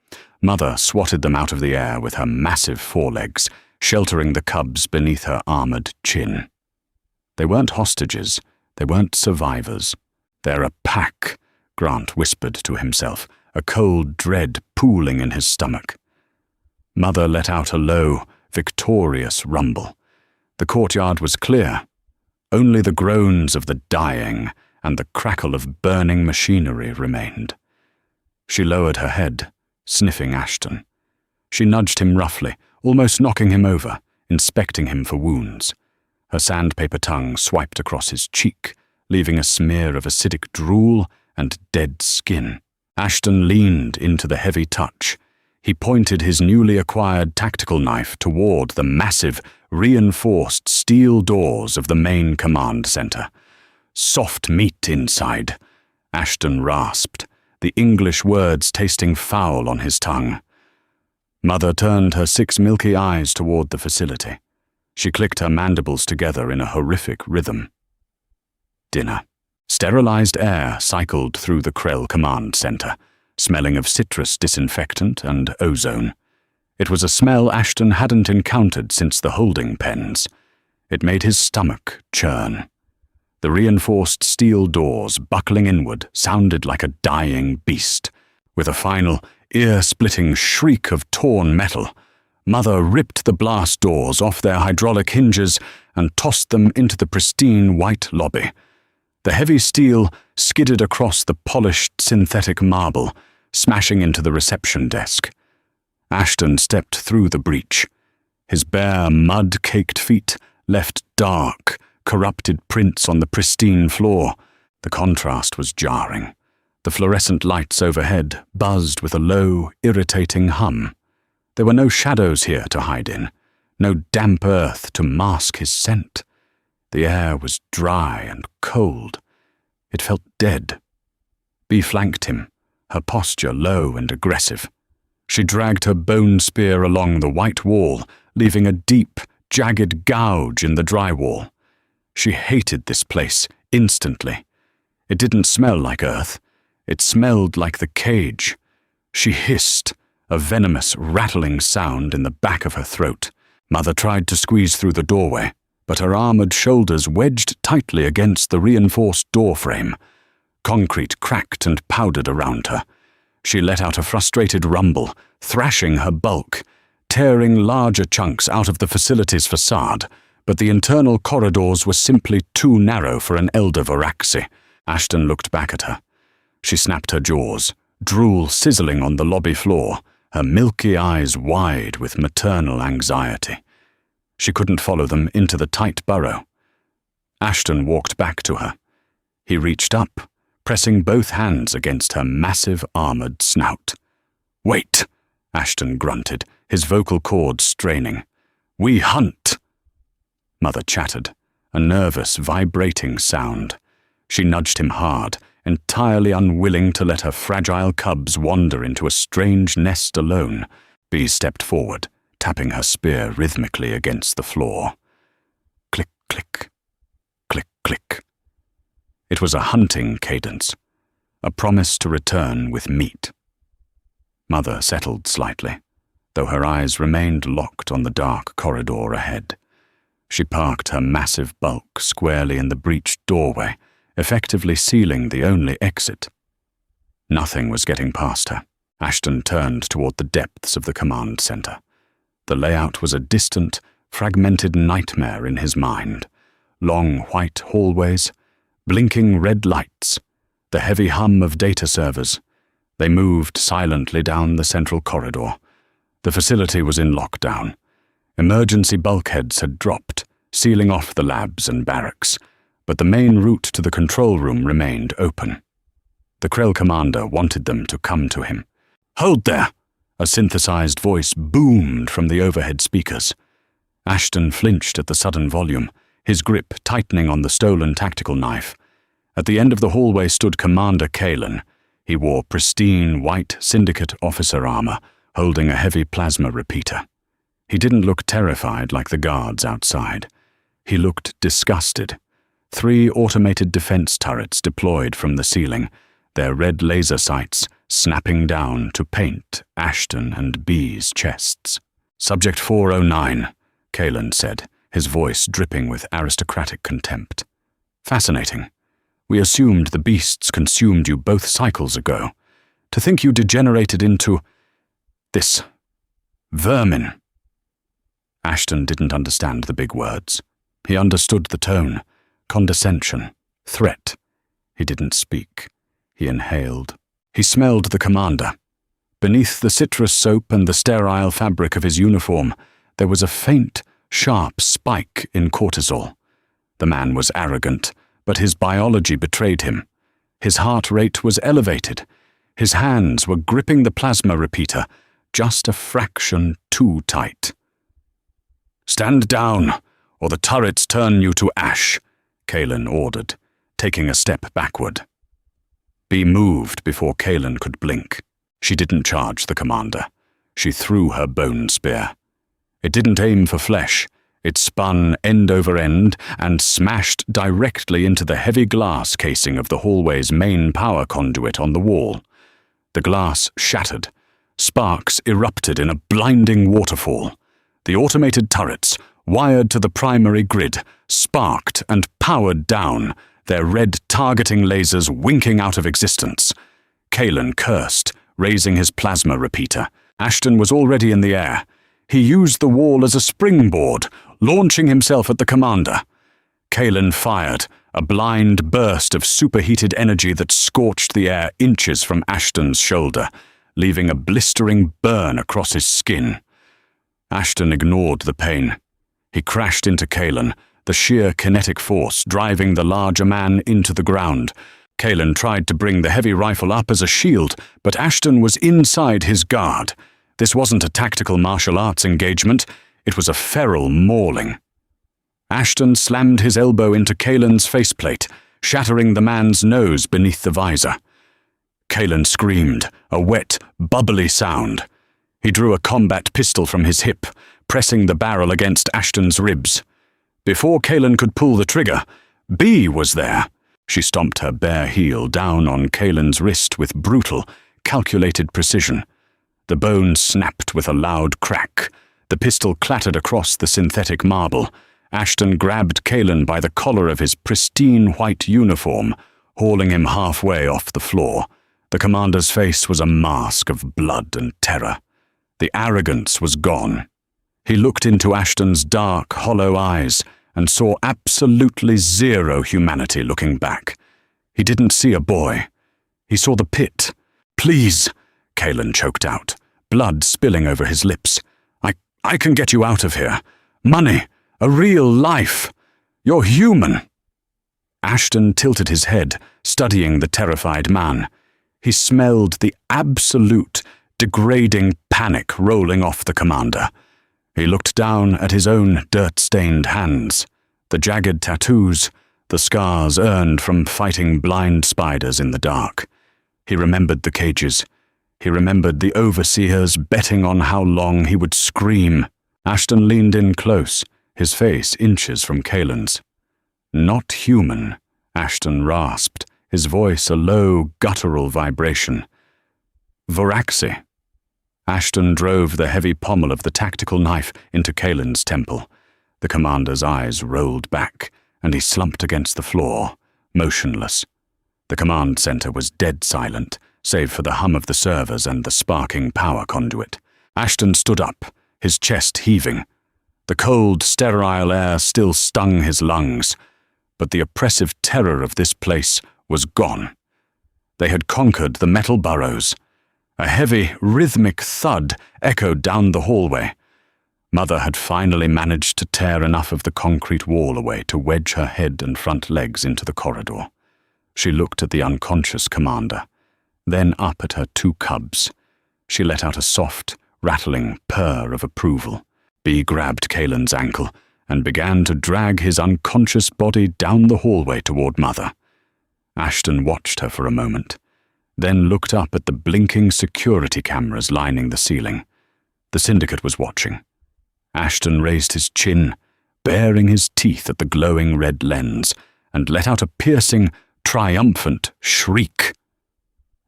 Mother swatted them out of the air with her massive forelegs, sheltering the cubs beneath her armored chin. They weren't hostages. They weren't survivors. They're a pack, Grant whispered to himself, a cold dread pooling in his stomach. Mother let out a low, victorious rumble. The courtyard was clear. Only the groans of the dying and the crackle of burning machinery remained. She lowered her head, sniffing Ashton. She nudged him roughly, almost knocking him over, inspecting him for wounds. Her sandpaper tongue swiped across his cheek, leaving a smear of acidic drool and dead skin. Ashton leaned into the heavy touch. He pointed his newly acquired tactical knife toward the massive, reinforced steel doors of the main command center. "Soft meat inside," Ashton rasped, the English words tasting foul on his tongue. Mother turned her 6 milky eyes toward the facility. She clicked her mandibles together in a horrific rhythm. Dinner. Sterilized air cycled through the Krell command center, smelling of citrus disinfectant and ozone. It was a smell Ashton hadn't encountered since the holding pens. It made his stomach churn. The reinforced steel doors buckling inward sounded like a dying beast. With a final, ear-splitting shriek of torn metal, Mother ripped the blast doors off their hydraulic hinges and tossed them into the pristine white lobby. The heavy steel skidded across the polished synthetic marble, smashing into the reception desk. Ashton stepped through the breach. His bare, mud-caked feet left dark, corrupted prints on the pristine floor. The contrast was jarring. The fluorescent lights overhead buzzed with a low, irritating hum. There were no shadows here to hide in, no damp earth to mask his scent. The air was dry and cold. It felt dead. Bee flanked him, her posture low and aggressive. She dragged her bone spear along the white wall, leaving a deep, jagged gouge in the drywall. She hated this place instantly. It didn't smell like earth. It smelled like the cage. She hissed, a venomous, rattling sound in the back of her throat. Mother tried to squeeze through the doorway, but her armored shoulders wedged tightly against the reinforced door frame. Concrete cracked and powdered around her. She let out a frustrated rumble, thrashing her bulk, tearing larger chunks out of the facility's facade, but the internal corridors were simply too narrow for an elder Varaxi. Ashton looked back at her. She snapped her jaws, drool sizzling on the lobby floor, her milky eyes wide with maternal anxiety. She couldn't follow them into the tight burrow. Ashton walked back to her. He reached up, pressing both hands against her massive armored snout. "Wait," Ashton grunted, his vocal cords straining. "We hunt." Mother chattered, a nervous, vibrating sound. She nudged him hard, entirely unwilling to let her fragile cubs wander into a strange nest alone. Bee stepped forward, tapping her spear rhythmically against the floor. Click, click, click, click. It was a hunting cadence, a promise to return with meat. Mother settled slightly, though her eyes remained locked on the dark corridor ahead. She parked her massive bulk squarely in the breached doorway, effectively sealing the only exit. Nothing was getting past her. Ashton turned toward the depths of the command center. The layout was a distant, fragmented nightmare in his mind. Long white hallways, blinking red lights, the heavy hum of data servers. They moved silently down the central corridor. The facility was in lockdown. Emergency bulkheads had dropped, sealing off the labs and barracks, but the main route to the control room remained open. The Krell commander wanted them to come to him. "Hold there!" A synthesized voice boomed from the overhead speakers. Ashton flinched at the sudden volume, his grip tightening on the stolen tactical knife. At the end of the hallway stood Commander Kalen. He wore pristine white syndicate officer armor, holding a heavy plasma repeater. He didn't look terrified like the guards outside. He looked disgusted. 3 automated defense turrets deployed from the ceiling, their red laser sights snapping down to paint Ashton and B's chests. "Subject 409, Kalen said, his voice dripping with aristocratic contempt. "Fascinating. We assumed the beasts consumed you both cycles ago. To think you degenerated into this vermin." Ashton didn't understand the big words. He understood the tone, condescension, threat. He didn't speak. He inhaled. He smelled the commander. Beneath the citrus soap and the sterile fabric of his uniform, there was a faint, sharp spike in cortisol. The man was arrogant, but his biology betrayed him. His heart rate was elevated. His hands were gripping the plasma repeater, just a fraction too tight. "Stand down, or the turrets turn you to ash," Kalen ordered, taking a step backward. Bee moved before Kalen could blink. She didn't charge the commander. She threw her bone spear. It didn't aim for flesh. It spun end over end and smashed directly into the heavy glass casing of the hallway's main power conduit on the wall. The glass shattered. Sparks erupted in a blinding waterfall. The automated turrets, wired to the primary grid, sparked and powered down, their red targeting lasers winking out of existence. Kalen cursed, raising his plasma repeater. Ashton was already in the air. He used the wall as a springboard, launching himself at the commander. Kalen fired, a blind burst of superheated energy that scorched the air inches from Ashton's shoulder, leaving a blistering burn across his skin. Ashton ignored the pain. He crashed into Kalen, the sheer kinetic force driving the larger man into the ground. Kalen tried to bring the heavy rifle up as a shield, but Ashton was inside his guard. This wasn't a tactical martial arts engagement. It was a feral mauling. Ashton slammed his elbow into Kalen's faceplate, shattering the man's nose beneath the visor. Kalen screamed, a wet, bubbly sound. He drew a combat pistol from his hip, pressing the barrel against Ashton's ribs. Before Kalen could pull the trigger, Bee was there. She stomped her bare heel down on Kalen's wrist with brutal, calculated precision. The bone snapped with a loud crack. The pistol clattered across the synthetic marble. Ashton grabbed Kalen by the collar of his pristine white uniform, hauling him halfway off the floor. The commander's face was a mask of blood and terror. The arrogance was gone. He looked into Ashton's dark, hollow eyes and saw absolutely zero humanity looking back. He didn't see a boy. He saw the pit. "Please," Kalen choked out, blood spilling over his lips. I can get you out of here. Money, a real life. You're human." Ashton tilted his head, studying the terrified man. He smelled the absolute, degrading panic rolling off the commander. He looked down at his own dirt-stained hands, the jagged tattoos, the scars earned from fighting blind spiders in the dark. He remembered the cages. He remembered the overseers betting on how long he would scream. Ashton leaned in close, his face inches from Kalen's. "Not human," Ashton rasped, his voice a low, guttural vibration. "Voraxi." Ashton drove the heavy pommel of the tactical knife into Kalen's temple. The commander's eyes rolled back, and he slumped against the floor, motionless. The command center was dead silent, save for the hum of the servers and the sparking power conduit. Ashton stood up, his chest heaving. The cold, sterile air still stung his lungs, but the oppressive terror of this place was gone. They had conquered the metal burrows. A heavy, rhythmic thud echoed down the hallway. Mother had finally managed to tear enough of the concrete wall away to wedge her head and front legs into the corridor. She looked at the unconscious commander, then up at her two cubs. She let out a soft, rattling purr of approval. Bee grabbed Kalen's ankle and began to drag his unconscious body down the hallway toward Mother. Ashton watched her for a moment, then looked up at the blinking security cameras lining the ceiling. The syndicate was watching. Ashton raised his chin, baring his teeth at the glowing red lens, and let out a piercing, triumphant shriek.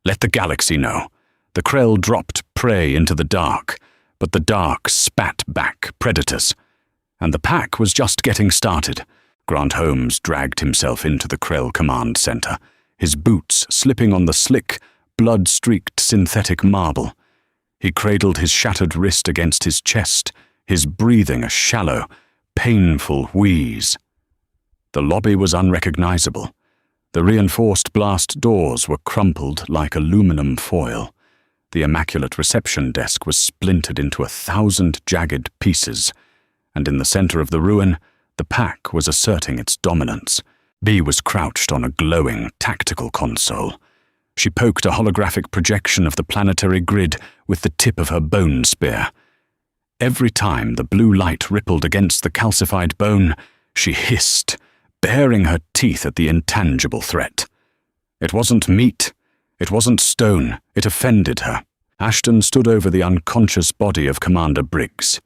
"Let the galaxy know. The Krell dropped prey into the dark, but the dark spat back predators. And the pack was just getting started. Grant Holmes dragged himself into the Krell command center, his boots slipping on the slick, blood-streaked synthetic marble. He cradled his shattered wrist against his chest, his breathing a shallow, painful wheeze. The lobby was unrecognizable. The reinforced blast doors were crumpled like aluminum foil. The immaculate reception desk was splintered into 1,000 jagged pieces, and in the center of the ruin, the pack was asserting its dominance. Bee was crouched on a glowing tactical console. She poked a holographic projection of the planetary grid with the tip of her bone spear. Every time the blue light rippled against the calcified bone, she hissed, baring her teeth at the intangible threat. It wasn't meat, it wasn't stone, it offended her. Ashton stood over the unconscious body of Commander Briggs.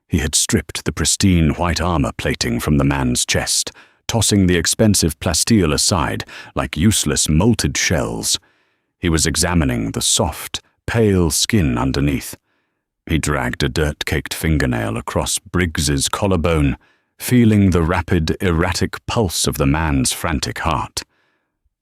He had stripped the pristine white armor plating from the man's chest, tossing the expensive plasteel aside like useless molted shells. He was examining the soft, pale skin underneath. He dragged a dirt-caked fingernail across Briggs's collarbone, feeling the rapid, erratic pulse of the man's frantic heart.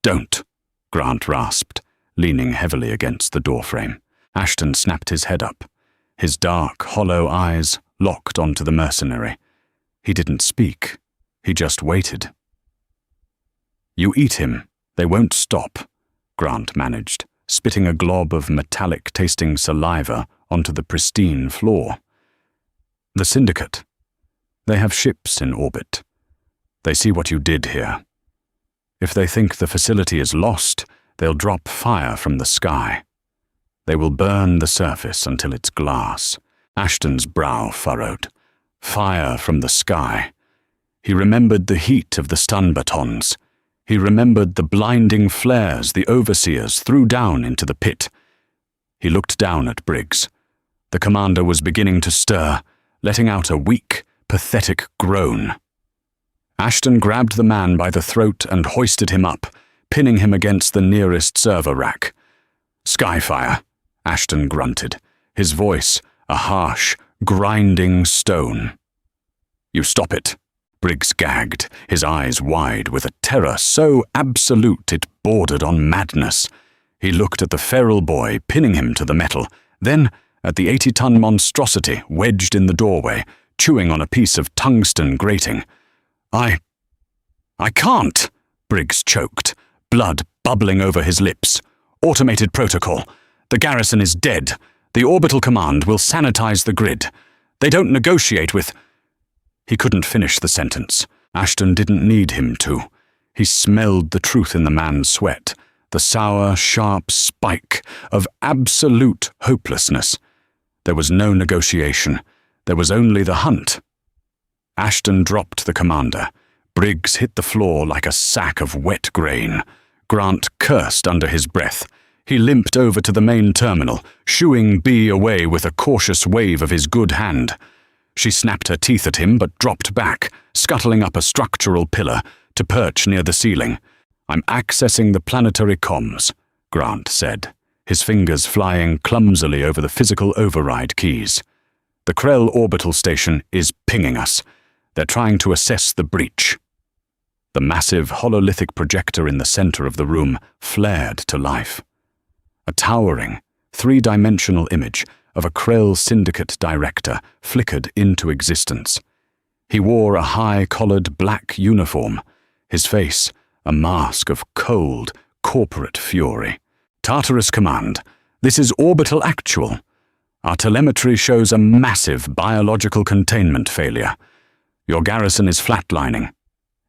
"Don't," Grant rasped, leaning heavily against the doorframe. Ashton snapped his head up, his dark, hollow eyes locked onto the mercenary. He didn't speak. He just waited. "You eat him. They won't stop," Grant managed, spitting a glob of metallic-tasting saliva onto the pristine floor. "The Syndicate. They have ships in orbit. They see what you did here. If they think the facility is lost, they'll drop fire from the sky. They will burn the surface until it's glass." Ashton's brow furrowed. Fire from the sky. He remembered the heat of the stun batons. He remembered the blinding flares the overseers threw down into the pit. He looked down at Briggs. The commander was beginning to stir, letting out a weak, pathetic groan. Ashton grabbed the man by the throat and hoisted him up, pinning him against the nearest server rack. "Skyfire," Ashton grunted, his voice a harsh, grinding stone. "You stop it." Briggs gagged, his eyes wide with a terror so absolute it bordered on madness. He looked at the feral boy pinning him to the metal, then at the 80-ton monstrosity wedged in the doorway, chewing on a piece of tungsten grating. I can't," Briggs choked, blood bubbling over his lips. "Automated protocol. The garrison is dead. The orbital command will sanitize the grid. They don't negotiate with—" He couldn't finish the sentence. Ashton didn't need him to. He smelled the truth in the man's sweat, the sour, sharp spike of absolute hopelessness. There was no negotiation. There was only the hunt. Ashton dropped the commander. Briggs hit the floor like a sack of wet grain. Grant cursed under his breath. He limped over to the main terminal, shooing Bee away with a cautious wave of his good hand. She snapped her teeth at him but dropped back, scuttling up a structural pillar to perch near the ceiling. "I'm accessing the planetary comms," Grant said, his fingers flying clumsily over the physical override keys. "The Krell orbital station is pinging us. They're trying to assess the breach." The massive hololithic projector in the center of the room flared to life. A towering, three-dimensional image of a Krell Syndicate director flickered into existence. He wore a high-collared black uniform, his face a mask of cold, corporate fury. "Tartarus Command, this is Orbital Actual. Our telemetry shows a massive biological containment failure. Your garrison is flatlining.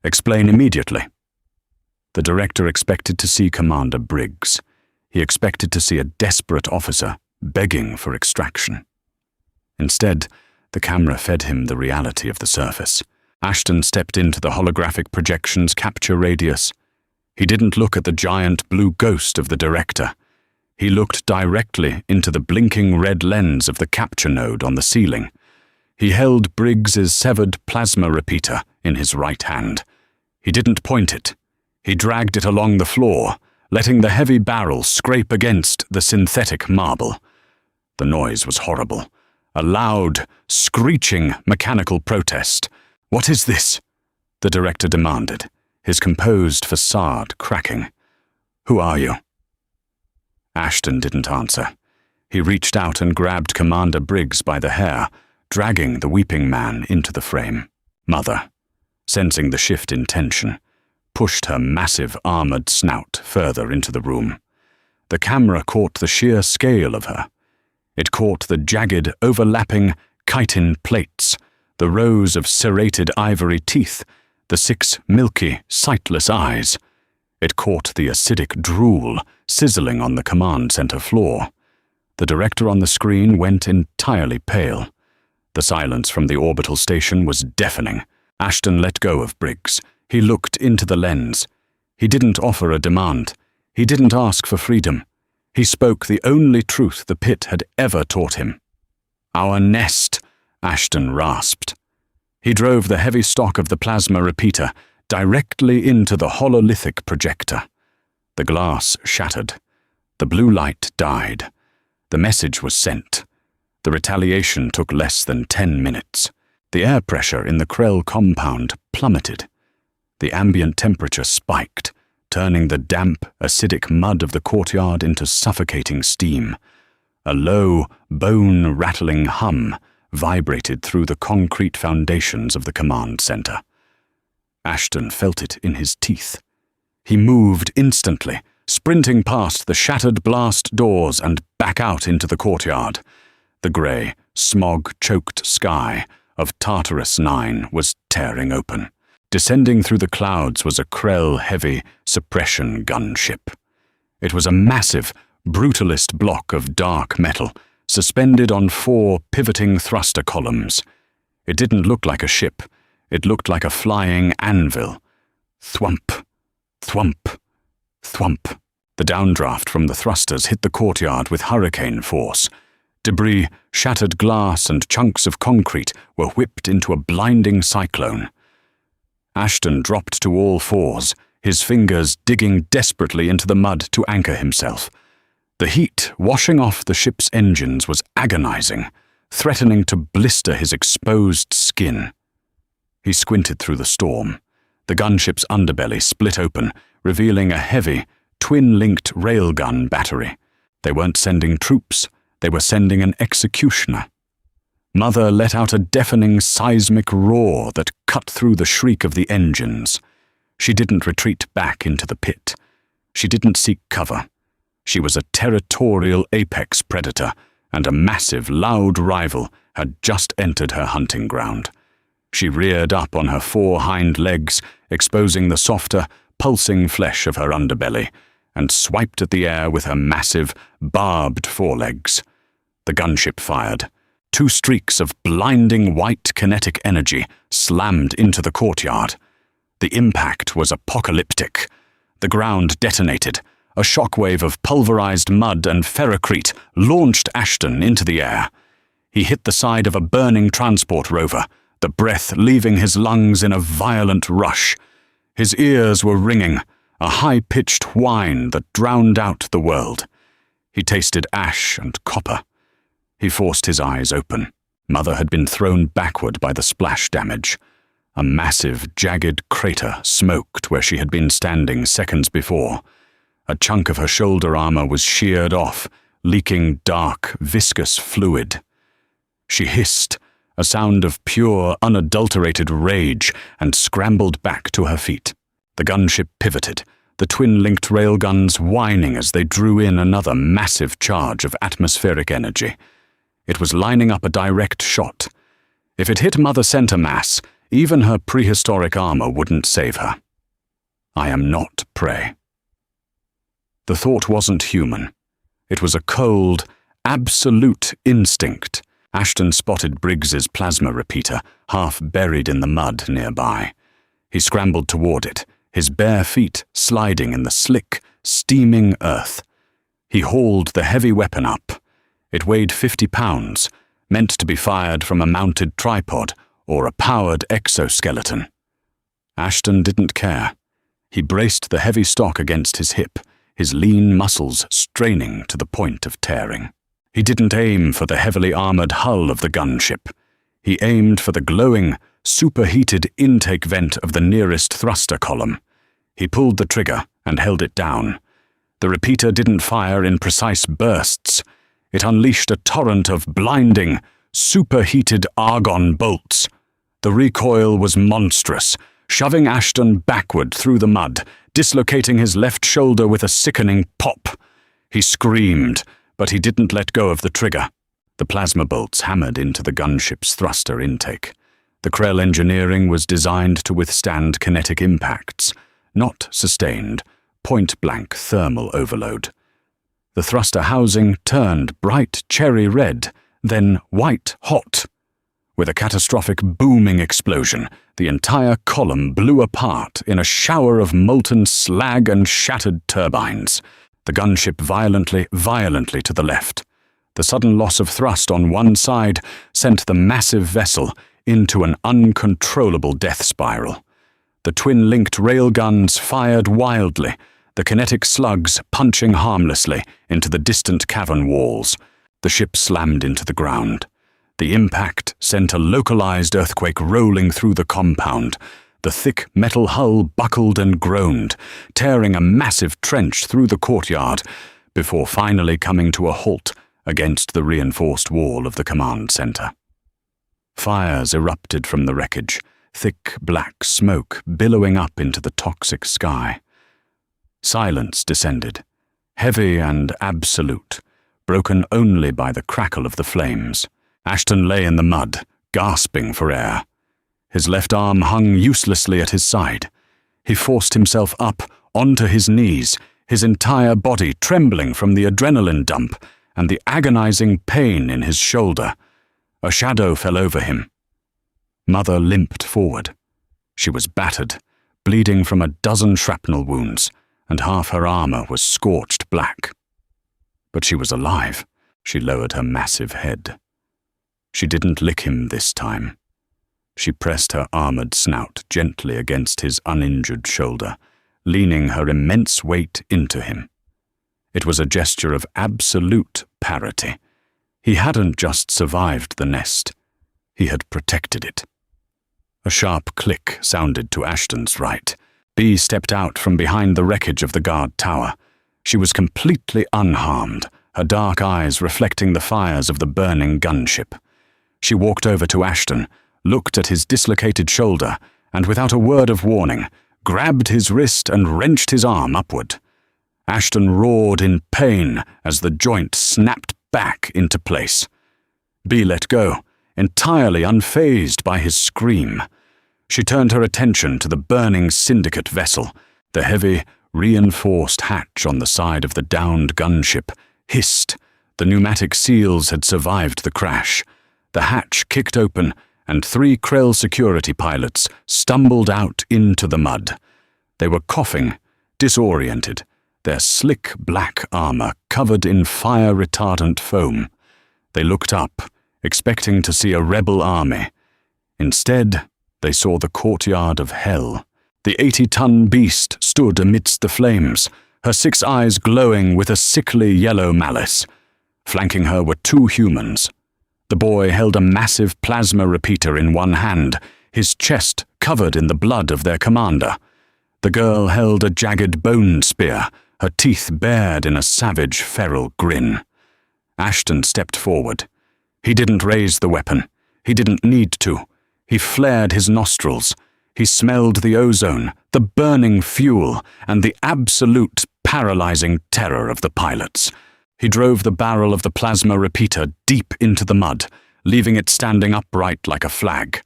Explain immediately." The director expected to see Commander Briggs. He expected to see a desperate officer begging for extraction. Instead, the camera fed him the reality of the surface. Ashton stepped into the holographic projection's capture radius. He didn't look at the giant blue ghost of the director. He looked directly into the blinking red lens of the capture node on the ceiling. He held Briggs's severed plasma repeater in his right hand. He didn't point it. He dragged it along the floor, letting the heavy barrel scrape against the synthetic marble. The noise was horrible, a loud, screeching mechanical protest. "What is this?" the director demanded, his composed facade cracking. "Who are you?" Ashton didn't answer. He reached out and grabbed Commander Briggs by the hair, dragging the weeping man into the frame. Mother, sensing the shift in tension, pushed her massive armored snout further into the room. The camera caught the sheer scale of her. It caught the jagged, overlapping chitin plates, the rows of serrated ivory teeth, the 6 milky, sightless eyes. It caught the acidic drool sizzling on the command center floor. The director on the screen went entirely pale. The silence from the orbital station was deafening. Ashton let go of Briggs. He looked into the lens. He didn't offer a demand. He didn't ask for freedom. He spoke the only truth the pit had ever taught him. "Our nest," Ashton rasped. He drove the heavy stock of the plasma repeater directly into the hololithic projector. The glass shattered. The blue light died. The message was sent. The retaliation took less than 10 minutes. The air pressure in the Krell compound plummeted. The ambient temperature spiked, turning the damp, acidic mud of the courtyard into suffocating steam. A low, bone-rattling hum vibrated through the concrete foundations of the command center. Ashton felt it in his teeth. He moved instantly, sprinting past the shattered blast doors and back out into the courtyard. The grey, smog-choked sky of Tartarus 9 was tearing open. Descending through the clouds was a Krell-heavy suppression gunship. It was a massive, brutalist block of dark metal, suspended on 4 pivoting thruster columns. It didn't look like a ship. It looked like a flying anvil. Thwump, thwump, thwump. The downdraft from the thrusters hit the courtyard with hurricane force. Debris, shattered glass, and chunks of concrete were whipped into a blinding cyclone. Ashton dropped to all fours, his fingers digging desperately into the mud to anchor himself. The heat washing off the ship's engines was agonizing, threatening to blister his exposed skin. He squinted through the storm. The gunship's underbelly split open, revealing a heavy, twin-linked railgun battery. They weren't sending troops. They were sending an executioner. Mother let out a deafening seismic roar that cut through the shriek of the engines. She didn't retreat back into the pit. She didn't seek cover. She was a territorial apex predator, and a massive, loud rival had just entered her hunting ground. She reared up on her 4 hind legs, exposing the softer, pulsing flesh of her underbelly, and swiped at the air with her massive, barbed forelegs. The gunship fired. 2 streaks of blinding white kinetic energy slammed into the courtyard. The impact was apocalyptic. The ground detonated. A shockwave of pulverized mud and ferrocrete launched Ashton into the air. He hit the side of a burning transport rover, the breath leaving his lungs in a violent rush. His ears were ringing, a high-pitched whine that drowned out the world. He tasted ash and copper. He forced his eyes open. Mother had been thrown backward by the splash damage. A massive, jagged crater smoked where she had been standing seconds before. A chunk of her shoulder armor was sheared off, leaking dark, viscous fluid. She hissed, a sound of pure, unadulterated rage, and scrambled back to her feet. The gunship pivoted, the twin-linked railguns whining as they drew in another massive charge of atmospheric energy. It was lining up a direct shot. If it hit Mother Center mass, even her prehistoric armor wouldn't save her. I am not prey. The thought wasn't human. It was a cold, absolute instinct. Ashton spotted Briggs's plasma repeater, half buried in the mud nearby. He scrambled toward it, his bare feet sliding in the slick, steaming earth. He hauled the heavy weapon up. It weighed 50 pounds, meant to be fired from a mounted tripod or a powered exoskeleton. Ashton didn't care. He braced the heavy stock against his hip, his lean muscles straining to the point of tearing. He didn't aim for the heavily armored hull of the gunship. He aimed for the glowing, superheated intake vent of the nearest thruster column. He pulled the trigger and held it down. The repeater didn't fire in precise bursts. It unleashed a torrent of blinding, superheated argon bolts. The recoil was monstrous, shoving Ashton backward through the mud, dislocating his left shoulder with a sickening pop. He screamed, but he didn't let go of the trigger. The plasma bolts hammered into the gunship's thruster intake. The Krell engineering was designed to withstand kinetic impacts, not sustained, point-blank thermal overload. The thruster housing turned bright cherry red, then white-hot. With a catastrophic booming explosion, the entire column blew apart in a shower of molten slag and shattered turbines. The gunship violently to the left. The sudden loss of thrust on one side sent the massive vessel into an uncontrollable death spiral. The twin-linked railguns fired wildly, the kinetic slugs punching harmlessly into the distant cavern walls. The ship slammed into the ground. The impact sent a localized earthquake rolling through the compound. The thick metal hull buckled and groaned, tearing a massive trench through the courtyard, before finally coming to a halt against the reinforced wall of the command center. Fires erupted from the wreckage, thick black smoke billowing up into the toxic sky. Silence descended, heavy and absolute, broken only by the crackle of the flames. Ashton lay in the mud, gasping for air. His left arm hung uselessly at his side. He forced himself up onto his knees, his entire body trembling from the adrenaline dump and the agonizing pain in his shoulder. A shadow fell over him. Mother limped forward. She was battered, bleeding from a dozen shrapnel wounds, and half her armor was scorched black. But she was alive. She lowered her massive head. She didn't lick him this time. She pressed her armored snout gently against his uninjured shoulder, leaning her immense weight into him. It was a gesture of absolute parity. He hadn't just survived the nest. He had protected it. A sharp click sounded to Ashton's right. Bee stepped out from behind the wreckage of the guard tower. She was completely unharmed, her dark eyes reflecting the fires of the burning gunship. She walked over to Ashton, looked at his dislocated shoulder, and without a word of warning, grabbed his wrist and wrenched his arm upward. Ashton roared in pain as the joint snapped back into place. Bee let go, entirely unfazed by his scream. She turned her attention to the burning syndicate vessel. The heavy, reinforced hatch on the side of the downed gunship hissed. The pneumatic seals had survived the crash. The hatch kicked open, and 3 Krell security pilots stumbled out into the mud. They were coughing, disoriented, their slick black armor covered in fire-retardant foam. They looked up, expecting to see a rebel army. Instead, they saw the courtyard of hell. The 80-ton beast stood amidst the flames, her 6 eyes glowing with a sickly yellow malice. Flanking her were 2 humans. The boy held a massive plasma repeater in one hand, his chest covered in the blood of their commander. The girl held a jagged bone spear, her teeth bared in a savage, feral grin. Ashton stepped forward. He didn't raise the weapon. He didn't need to. He flared his nostrils. He smelled the ozone, the burning fuel, and the absolute paralyzing terror of the pilots. He drove the barrel of the plasma repeater deep into the mud, leaving it standing upright like a flag.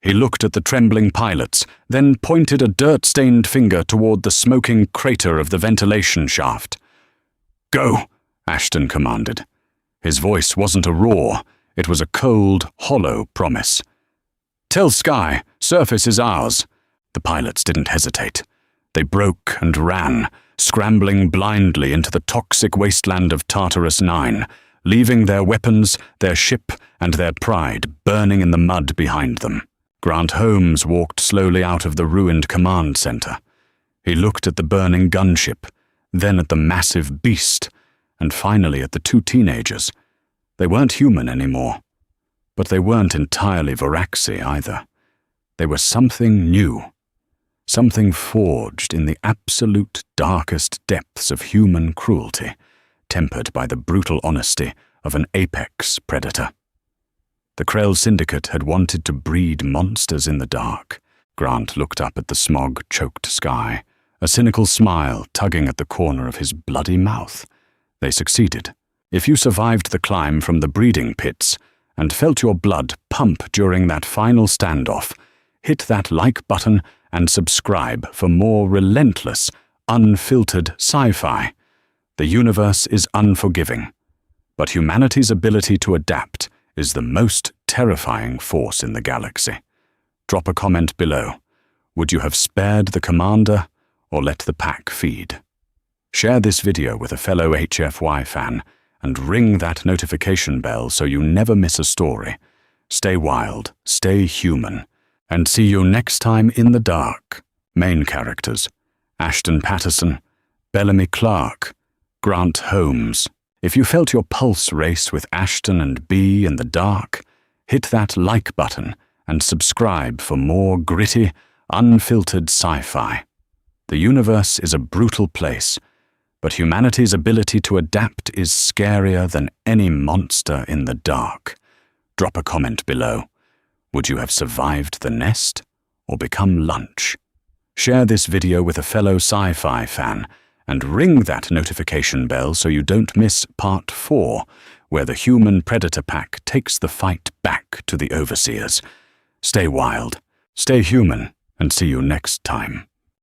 He looked at the trembling pilots, then pointed a dirt-stained finger toward the smoking crater of the ventilation shaft. "Go," Ashton commanded. His voice wasn't a roar, it was a cold, hollow promise. "Tell Sky, surface is ours." The pilots didn't hesitate. They broke and ran, scrambling blindly into the toxic wasteland of Tartarus 9, leaving their weapons, their ship, and their pride burning in the mud behind them. Grant Holmes walked slowly out of the ruined command center. He looked at the burning gunship, then at the massive beast, and finally at the two teenagers. They weren't human anymore, but they weren't entirely Varaxi either. They were something new, something forged in the absolute darkest depths of human cruelty, tempered by the brutal honesty of an apex predator. The Krell Syndicate had wanted to breed monsters in the dark. Grant looked up at the smog-choked sky, a cynical smile tugging at the corner of his bloody mouth. They succeeded. If you survived the climb from the breeding pits and felt your blood pump during that final standoff, hit that like button and subscribe for more relentless, unfiltered sci-fi. The universe is unforgiving, but humanity's ability to adapt is the most terrifying force in the galaxy. Drop a comment below. Would you have spared the commander or let the pack feed? Share this video with a fellow HFY fan and ring that notification bell so you never miss a story. Stay wild, stay human, and see you next time in the dark. Main characters: Ashton Patterson, Bellamy Clark, Grant Holmes. If you felt your pulse race with Ashton and B in the dark, hit that like button and subscribe for more gritty, unfiltered sci-fi. The universe is a brutal place, but humanity's ability to adapt is scarier than any monster in the dark. Drop a comment below. Would you have survived the nest or become lunch? Share this video with a fellow sci-fi fan and ring that notification bell so you don't miss Part 4, where the human predator pack takes the fight back to the overseers. Stay wild, stay human, and see you next time.